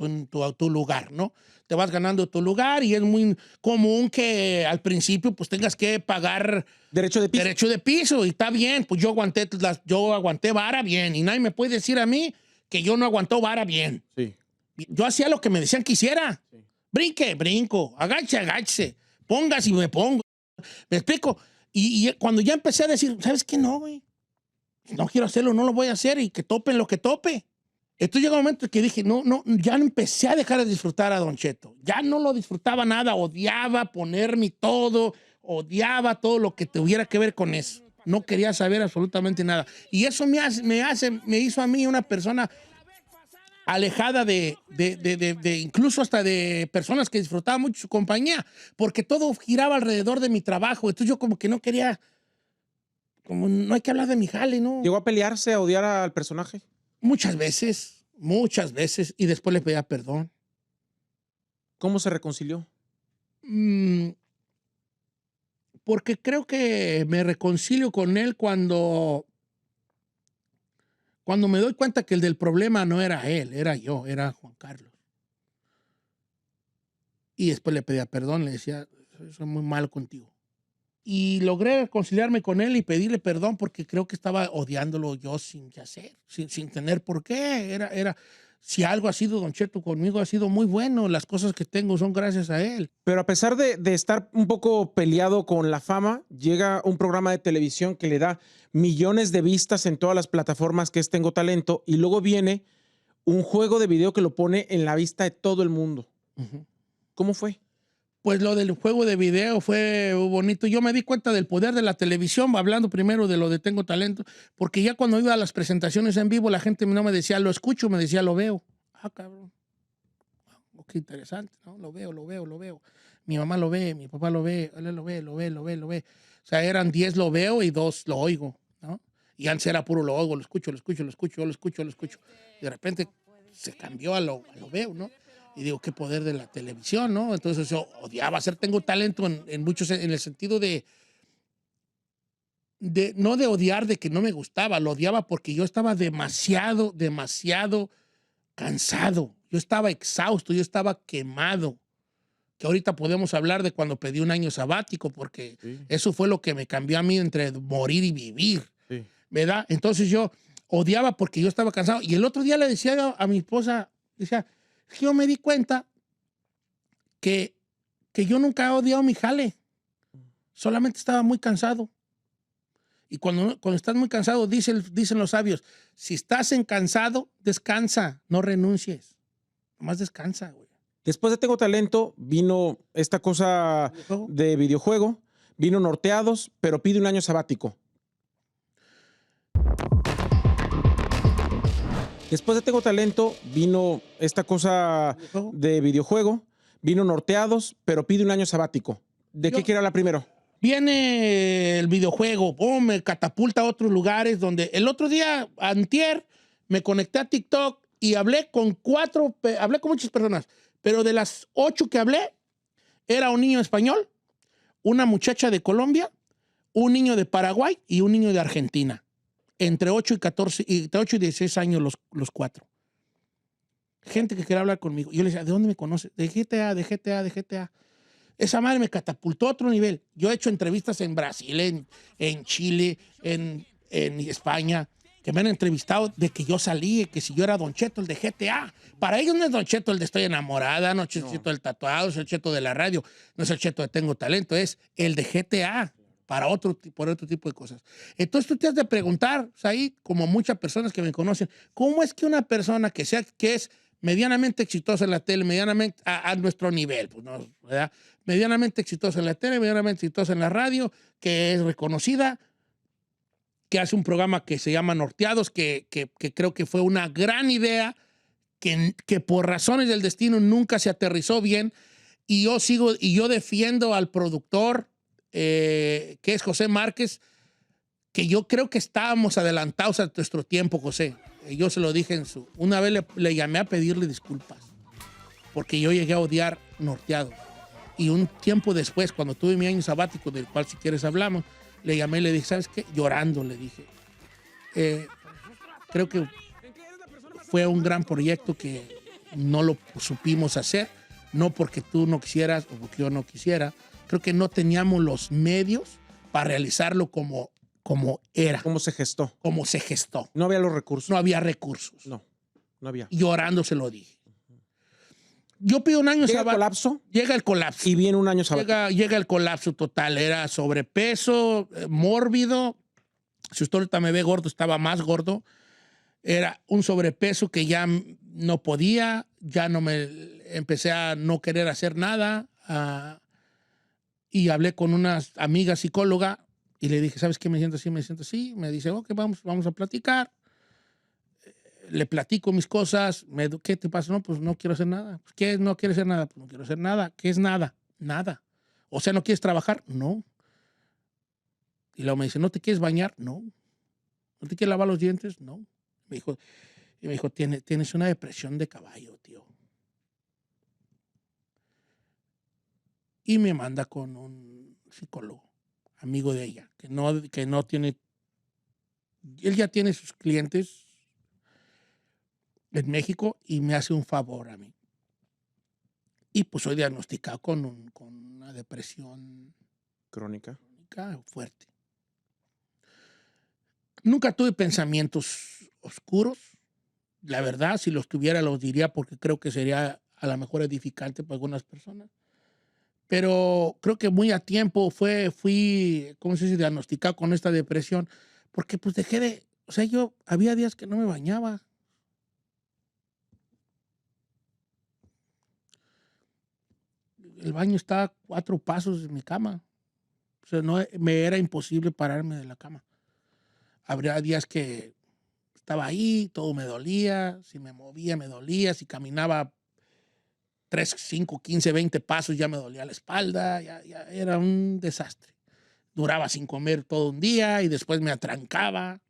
S2: lugar, ¿no? Te vas ganando tu lugar y es muy común que al principio pues tengas que pagar
S1: Derecho de piso.
S2: derecho de piso y está bien, pues yo aguanté vara bien y nadie me puede decir a mí que yo no aguantó vara bien.
S1: Sí.
S2: Yo hacía lo que me decían que hiciera.
S1: Sí.
S2: Brinque, brinco, agáchese, póngase y me pongo. ¿Me explico? Y cuando ya empecé a decir, ¿sabes qué? No, güey. No quiero hacerlo, no lo voy a hacer y que topen lo que tope. Entonces llega un momento en que dije, no, ya empecé a dejar de disfrutar a Don Cheto. Ya no lo disfrutaba nada, odiaba ponerme todo, odiaba todo lo que tuviera que ver con eso. No quería saber absolutamente nada. Y eso me hizo a mí una persona alejada de incluso hasta de personas que disfrutaban mucho su compañía, porque todo giraba alrededor de mi trabajo. Entonces yo como que no quería, como no hay que hablar de mi jale, ¿no?
S1: ¿Llegó a pelearse, a odiar al personaje?
S2: Muchas veces, y después le pedía perdón.
S1: ¿Cómo se reconcilió?
S2: Porque creo que me reconcilio con él cuando me doy cuenta que el del problema no era él, era yo, era Juan Carlos. Y después le pedía perdón, le decía, soy muy malo contigo. Y logré reconciliarme con él y pedirle perdón porque creo que estaba odiándolo yo sin qué hacer, sin tener por qué. Si algo ha sido Don Cheto conmigo, ha sido muy bueno. Las cosas que tengo son gracias a él.
S1: Pero a pesar de estar un poco peleado con la fama, llega un programa de televisión que le da millones de vistas en todas las plataformas que es Tengo Talento, y luego viene un juego de video que lo pone en la vista de todo el mundo.
S2: Uh-huh.
S1: ¿Cómo fue?
S2: Pues lo del juego de video fue bonito. Yo me di cuenta del poder de la televisión, hablando primero de lo de Tengo Talento, porque ya cuando iba a las presentaciones en vivo, la gente no me decía lo escucho, me decía lo veo. Ah, cabrón. Oh, qué interesante, ¿no? Lo veo. Mi mamá lo ve, mi papá lo ve, él lo ve. O sea, eran 10 lo veo y 2 lo oigo, ¿no? Y antes era puro lo oigo, lo escucho. Y de repente se cambió a lo veo, ¿no? Y digo, qué poder de la televisión, ¿no? Entonces yo odiaba hacer Tengo Talento en muchos, en el sentido no de odiar, de que no me gustaba, lo odiaba porque yo estaba demasiado cansado. Yo estaba exhausto, yo estaba quemado. Que ahorita podemos hablar de cuando pedí un año sabático, porque sí, eso fue lo que me cambió a mí entre morir y vivir, sí, ¿verdad? Entonces yo odiaba porque yo estaba cansado. Y el otro día le decía a mi esposa, decía, yo me di cuenta que yo nunca he odiado mi jale. Solamente estaba muy cansado. Y cuando estás muy cansado, dicen los sabios, si estás cansado, descansa, no renuncies. Nomás descansa, güey.
S1: Después de Tengo Talento, vino esta cosa de videojuego, vino Norteados, pero pide un año sabático. Después de Tengo Talento, vino esta cosa de videojuego, vino Norteados, pero pide un año sabático. ¿De qué quiere hablar primero?
S2: Viene el videojuego, me catapulta a otros lugares donde el otro día, antier, me conecté a TikTok y hablé con muchas personas, pero de las 8 que hablé, era un niño español, una muchacha de Colombia, un niño de Paraguay y un niño de Argentina. Entre 8 y 16 años los 4. Gente que quería hablar conmigo. Yo les decía, ¿de dónde me conoces? De GTA. Esa madre me catapultó a otro nivel. Yo he hecho entrevistas en Brasil, en Chile, en España, que me han entrevistado de que yo salí, que si yo era Don Cheto, el de GTA. Para ellos no es Don Cheto el de Estoy Enamorada, no es el Cheto del tatuado, es el Cheto de la radio, no es el Cheto de Tengo Talento, es el de GTA. Por otro tipo de cosas. Entonces tú te has de preguntar, ahí, como muchas personas que me conocen, ¿cómo es que una persona que es medianamente exitosa en la tele, medianamente a nuestro nivel, pues no, ¿verdad? Medianamente exitosa en la tele, medianamente exitosa en la radio, que es reconocida, que hace un programa que se llama Norteados, que creo que fue una gran idea, que por razones del destino nunca se aterrizó bien, y yo defiendo al productor que es José Márquez, que yo creo que estábamos adelantados a nuestro tiempo, José. Yo se lo dije una vez le llamé a pedirle disculpas, porque yo llegué a odiar Norteado. Y un tiempo después, cuando tuve mi año sabático, del cual si quieres hablamos, le llamé y le dije, ¿sabes qué? Llorando le dije, creo que fue un gran proyecto que no lo supimos hacer, no porque tú no quisieras o porque yo no quisiera. Creo que no teníamos los medios para realizarlo como era.
S1: ¿Cómo se gestó?
S2: Como se gestó.
S1: No había los recursos.
S2: No había recursos.
S1: No había.
S2: Llorando se lo dije. Yo pido un año
S1: ¿Llega el colapso?
S2: Llega el colapso.
S1: Y viene un año sabático.
S2: Llega el colapso total. Era sobrepeso, mórbido. Si usted ahorita me ve gordo, estaba más gordo. Era un sobrepeso que ya no podía, empecé a no querer hacer nada. Y hablé con una amiga psicóloga y le dije, ¿sabes qué? Me siento así, me siento así. Me dice, ok, vamos a platicar. Le platico mis cosas. ¿Qué te pasa? No, pues no quiero hacer nada. ¿Qué? No quieres hacer nada. Pues no quiero hacer nada. ¿Qué es nada? Nada. O sea, ¿no quieres trabajar? No. Y luego me dice, ¿no te quieres bañar? No. ¿No te quieres lavar los dientes? No. Me dijo, tienes una depresión de caballo, tío. Y me manda con un psicólogo, amigo de ella, que no tiene... Él ya tiene sus clientes en México y me hace un favor a mí. Y pues soy diagnosticado con una depresión
S1: crónica
S2: fuerte. Nunca tuve pensamientos oscuros. La verdad, si los tuviera, los diría porque creo que sería a lo mejor edificante para algunas personas. Pero creo que muy a tiempo fui, ¿cómo se dice?, diagnosticado con esta depresión. Porque pues o sea, yo había días que no me bañaba. El baño estaba a 4 pasos de mi cama. O sea, me era imposible pararme de la cama. Habría días que estaba ahí, todo me dolía, si me movía me dolía, si caminaba 3, 5, 15, 20 pasos ya me dolía la espalda, ya era un desastre. Duraba sin comer todo un día y después me atrancaba.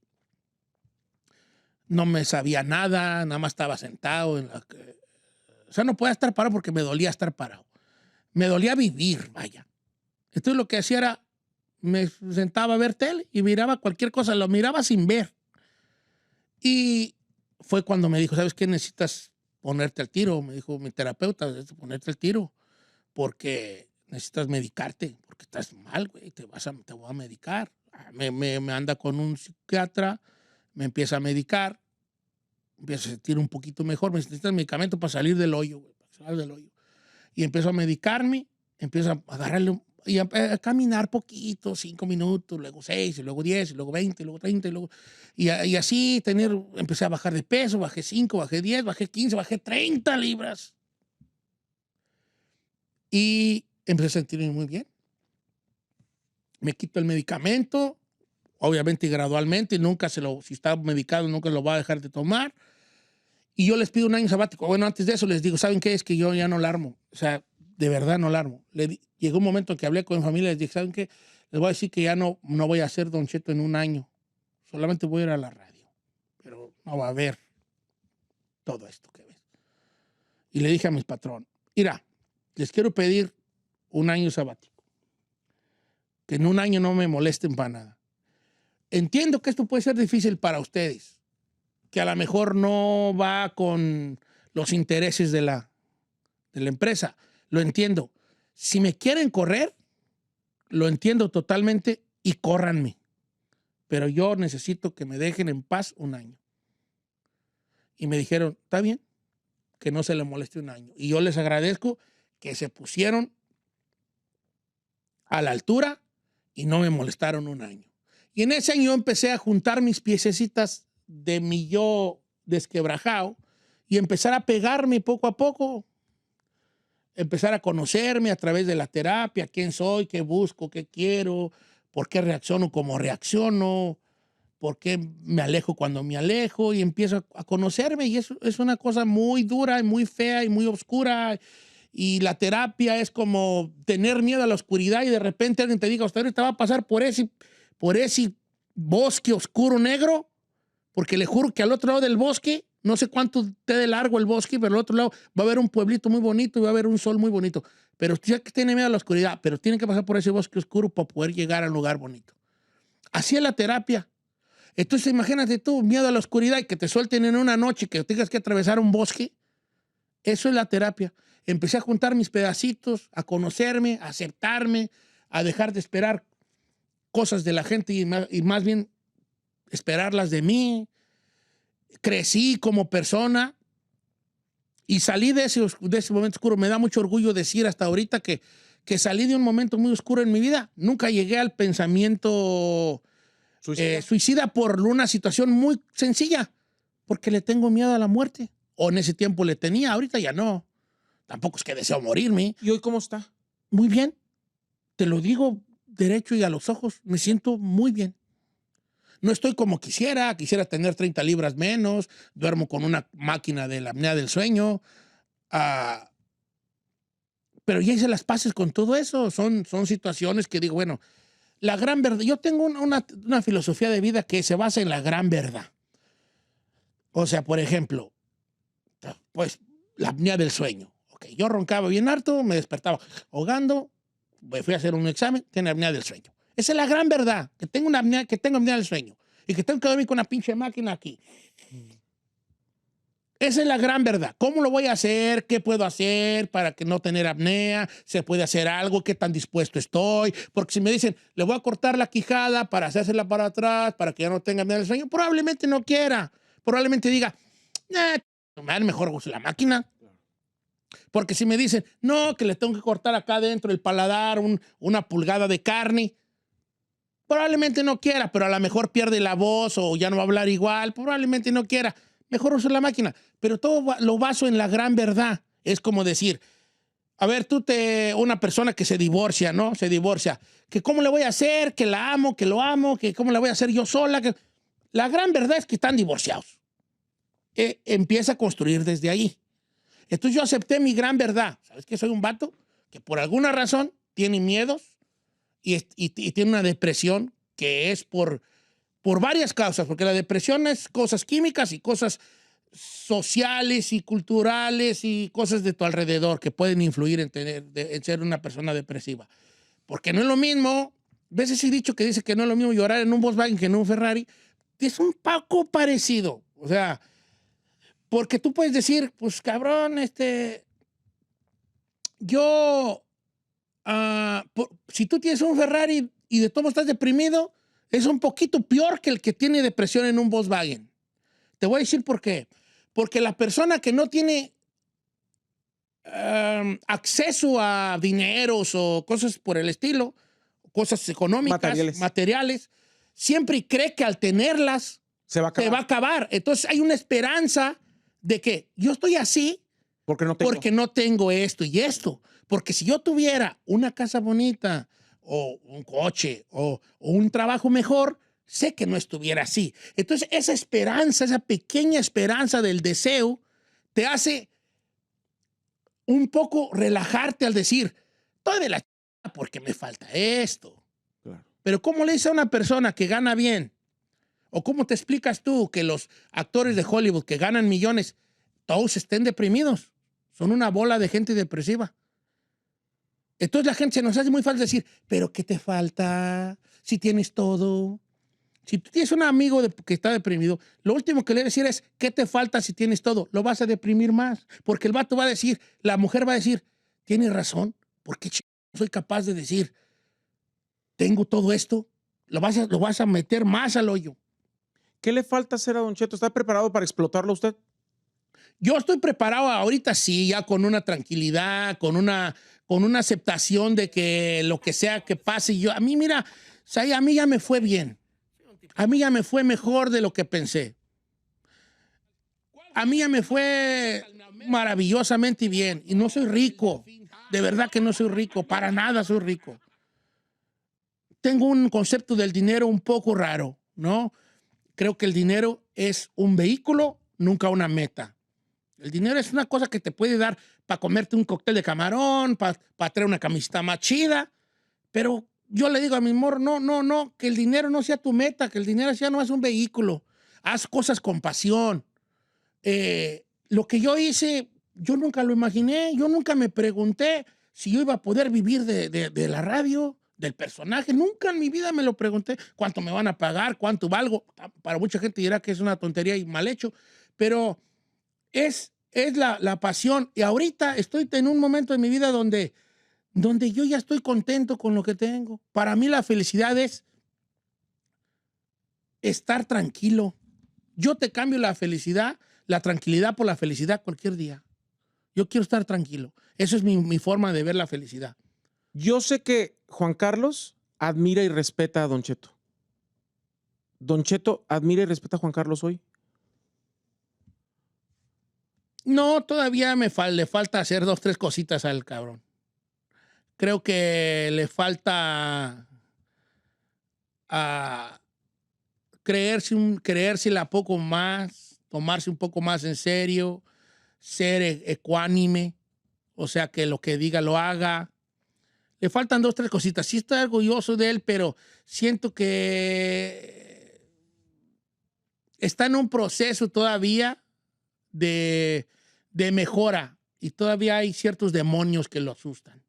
S2: No me sabía nada más estaba sentado. O sea, no podía estar parado porque me dolía estar parado. Me dolía vivir, vaya. Entonces lo que hacía era, me sentaba a ver tele y miraba cualquier cosa, lo miraba sin ver. Y fue cuando me dijo, ¿sabes qué? Necesitas ponerte al tiro. Me dijo mi terapeuta, necesitas ponerte al tiro porque necesitas medicarte, porque estás mal, güey, te voy a medicar. Me anda con un psiquiatra, me empieza a medicar, empiezo a sentir un poquito mejor, me necesitas medicamento para salir del hoyo, güey, para salir del hoyo. Y empiezo a medicarme, empiezo a agarrarle y a caminar poquito, 5 minutos, luego 6, y luego 10, y luego 20, y luego 30, y así empecé a bajar de peso, bajé 5, bajé 10, bajé 15, bajé 30 libras. Y empecé a sentirme muy bien. Me quito el medicamento, obviamente gradualmente, si está medicado, nunca lo va a dejar de tomar. Y yo les pido un año sabático. Bueno, antes de eso les digo, ¿saben qué? Es que yo ya no la armo. O sea, de verdad no la armo. Llegó un momento en que hablé con mi familia y les dije, ¿saben qué? Les voy a decir que ya no voy a hacer Don Cheto en un año. Solamente voy a ir a la radio. Pero no va a haber todo esto que ves. Y le dije a mis patrón, mira, les quiero pedir un año sabático. Que en un año no me molesten para nada. Entiendo que esto puede ser difícil para ustedes, que a lo mejor no va con los intereses de la empresa. Lo entiendo. Si me quieren correr, lo entiendo totalmente y córranme. Pero yo necesito que me dejen en paz un año. Y me dijeron, está bien, que no se le moleste un año. Y yo les agradezco que se pusieron a la altura y no me molestaron un año. Y en ese año empecé a juntar mis piececitas de mi yo desquebrajado y empezar a pegarme poco a poco. Empezar a conocerme a través de la terapia, quién soy, qué busco, qué quiero, por qué reacciono como reacciono, por qué me alejo cuando me alejo y empiezo a conocerme. Y eso es una cosa muy dura y muy fea y muy oscura y la terapia es como tener miedo a la oscuridad y de repente alguien te diga, usted ahorita va a pasar por ese bosque oscuro negro, porque le juro que al otro lado del bosque, no sé cuánto esté de largo el bosque, pero al otro lado va a haber un pueblito muy bonito y va a haber un sol muy bonito. Pero ya que tiene miedo a la oscuridad, pero tiene que pasar por ese bosque oscuro para poder llegar al lugar bonito. Así es la terapia. Entonces imagínate tú, miedo a la oscuridad y que te suelten en una noche, que tengas que atravesar un bosque. Eso es la terapia. Empecé a juntar mis pedacitos, a conocerme, a aceptarme, a dejar de esperar cosas de la gente y más bien esperarlas de mí. Crecí como persona y salí de ese momento oscuro. Me da mucho orgullo decir hasta ahorita que salí de un momento muy oscuro en mi vida. Nunca llegué al pensamiento suicida por una situación muy sencilla, porque le tengo miedo a la muerte. O en ese tiempo le tenía, ahorita ya no. Tampoco es que deseo morirme.
S1: ¿Y hoy cómo está?
S2: Muy bien. Te lo digo derecho y a los ojos. Me siento muy bien. No estoy como quisiera tener 30 libras menos, duermo con una máquina de la apnea del sueño, pero ya hice las paces con todo eso. Son situaciones que digo, bueno, la gran verdad, yo tengo una filosofía de vida que se basa en la gran verdad. O sea, por ejemplo, pues la apnea del sueño. Okay, yo roncaba bien harto, me despertaba ahogando, me fui a hacer un examen, tiene apnea del sueño. Esa es la gran verdad, que tengo apnea del sueño y que tengo que dormir con una pinche máquina aquí. Esa es la gran verdad. ¿Cómo lo voy a hacer? ¿Qué puedo hacer para que no tener apnea? ¿Se puede hacer algo? ¿Qué tan dispuesto estoy? Porque si me dicen, le voy a cortar la quijada para hacérsela para atrás, para que ya no tenga apnea del sueño, probablemente no quiera. Probablemente diga, mejor uso la máquina. Porque si me dicen, no, que le tengo que cortar acá adentro el paladar, una pulgada de carne, probablemente no quiera, pero a lo mejor pierde la voz o ya no va a hablar igual, probablemente no quiera. Mejor uso la máquina. Pero todo lo baso en la gran verdad. Es como decir, a ver, una persona que se divorcia, ¿no? Se divorcia. Que cómo le voy a hacer, que la amo, que lo amo, que cómo le voy a hacer yo sola. La gran verdad es que están divorciados. Empieza a construir desde ahí. Entonces yo acepté mi gran verdad. ¿Sabes que soy un vato que por alguna razón tiene miedos y tiene una depresión que es por varias causas? Porque la depresión es cosas químicas y cosas sociales y culturales y cosas de tu alrededor que pueden influir en ser una persona depresiva. Porque no es lo mismo, ¿ves ese dicho que dice que no es lo mismo llorar en un Volkswagen que en un Ferrari? Es un poco parecido. O sea, porque tú puedes decir, pues cabrón, si tú tienes un Ferrari y de todo estás deprimido, es un poquito peor que el que tiene depresión en un Volkswagen. Te voy a decir por qué. Porque la persona que no tiene acceso a dineros o cosas por el estilo, cosas económicas, materiales, siempre cree que al tenerlas se va a acabar. Entonces hay una esperanza de que yo estoy así porque no tengo esto y esto. Porque si yo tuviera una casa bonita o un coche o un trabajo mejor, sé que no estuviera así. Entonces esa esperanza, esa pequeña esperanza del deseo te hace un poco relajarte al decir, estoy de la ch... porque me falta esto. Claro. Pero ¿cómo le dice a una persona que gana bien? ¿O cómo te explicas tú que los actores de Hollywood que ganan millones, todos estén deprimidos? Son una bola de gente depresiva. Entonces la gente se nos hace muy fácil decir, ¿pero qué te falta? Si tienes todo. Si tú tienes un amigo que está deprimido, lo último que le debe decir es, ¿qué te falta si tienes todo? Lo vas a deprimir más. Porque el vato va a decir, la mujer va a decir, tienes razón, ¿por qué soy capaz de decir, tengo todo esto? Lo vas a meter más al hoyo.
S1: ¿Qué le falta hacer a Don Cheto? ¿Está preparado para explotarlo usted?
S2: Yo estoy preparado ahorita, sí, ya con una tranquilidad, con una aceptación de que lo que sea que pase. A mí, mira, a mí ya me fue bien. A mí ya me fue mejor de lo que pensé. A mí ya me fue maravillosamente bien. Y no soy rico. De verdad que no soy rico. Para nada soy rico. Tengo un concepto del dinero un poco raro, ¿no? Creo que el dinero es un vehículo, nunca una meta. El dinero es una cosa que te puede dar para comerte un cóctel de camarón, para traer una camiseta más chida, pero yo le digo a mi morro, no, que el dinero no sea tu meta, que el dinero sea no es un vehículo. Haz cosas con pasión. Lo que yo hice, yo nunca lo imaginé, yo nunca me pregunté si yo iba a poder vivir de la radio, del personaje. Nunca en mi vida me lo pregunté. ¿Cuánto me van a pagar? ¿Cuánto valgo? Para mucha gente dirá que es una tontería y mal hecho, pero es la pasión. Y ahorita estoy en un momento de mi vida donde yo ya estoy contento con lo que tengo. Para mí la felicidad es estar tranquilo. Yo te cambio la felicidad, la tranquilidad por la felicidad cualquier día. Yo quiero estar tranquilo. Eso es mi forma de ver la felicidad.
S1: Yo sé que Juan Carlos admira y respeta a Don Cheto. ¿Don Cheto admira y respeta a Juan Carlos hoy?
S2: No, todavía le falta hacer 2, 3 cositas al cabrón. Creo que le falta a creérsela poco más, tomarse un poco más en serio, ser ecuánime, o sea, que lo que diga lo haga. Le faltan 2, 3 cositas. Sí estoy orgulloso de él, pero siento que está en un proceso todavía de mejora y todavía hay ciertos demonios que lo asustan.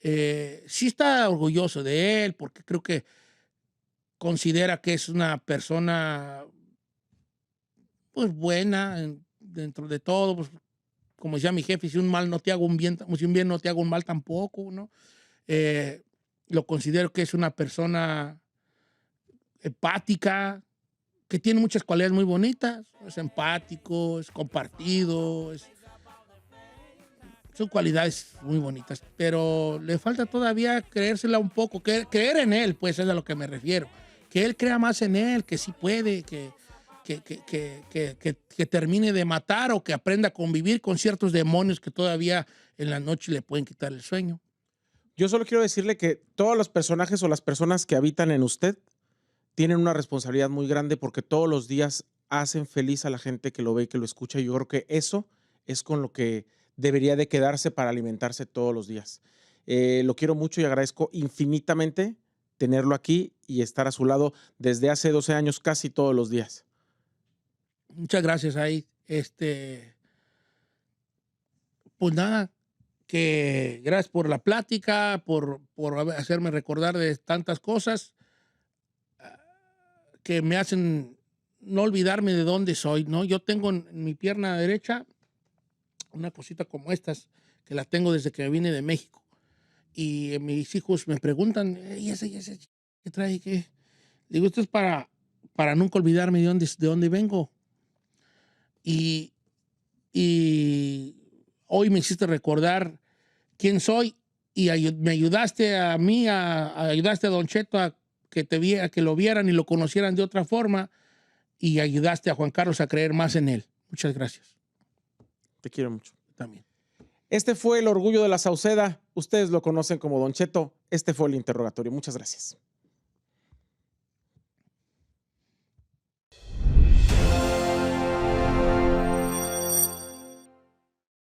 S2: Sí está orgulloso de él porque creo que considera que es una persona pues buena dentro de todo, pues, como decía mi jefe, si un mal no te hago un bien, si un bien no te hago un mal tampoco, ¿no? Lo considero que es una persona empática, que tiene muchas cualidades muy bonitas. Es empático, es compartido, son cualidades muy bonitas, pero le falta todavía creérsela un poco, creer en él, pues es a lo que me refiero. Que él crea más en él, que sí puede, que termine de matar o que aprenda a convivir con ciertos demonios que todavía en la noche le pueden quitar el sueño.
S1: Yo solo quiero decirle que todos los personajes o las personas que habitan en usted tienen una responsabilidad muy grande porque todos los días hacen feliz a la gente que lo ve y que lo escucha. Y yo creo que eso es con lo que debería de quedarse para alimentarse todos los días. Lo quiero mucho y agradezco infinitamente tenerlo aquí y estar a su lado desde hace 12 años casi todos los días.
S2: Muchas gracias, ahí. Pues nada, que gracias por la plática, por hacerme recordar de tantas cosas que me hacen no olvidarme de dónde soy, ¿no? Yo tengo en mi pierna derecha una cosita como estas, que la tengo desde que me vine de México. Y mis hijos me preguntan, ¿y ese qué trae? ¿Qué? Digo, esto es para nunca olvidarme de dónde vengo. Y hoy me hiciste recordar quién soy y me ayudaste a mí, ayudaste a Don Cheto a que lo vieran y lo conocieran de otra forma y ayudaste a Juan Carlos a creer más en él. Muchas gracias.
S1: Te quiero mucho.
S2: También.
S1: Este fue el orgullo de la Sauceda. Ustedes lo conocen como Don Cheto. Este fue el interrogatorio. Muchas gracias.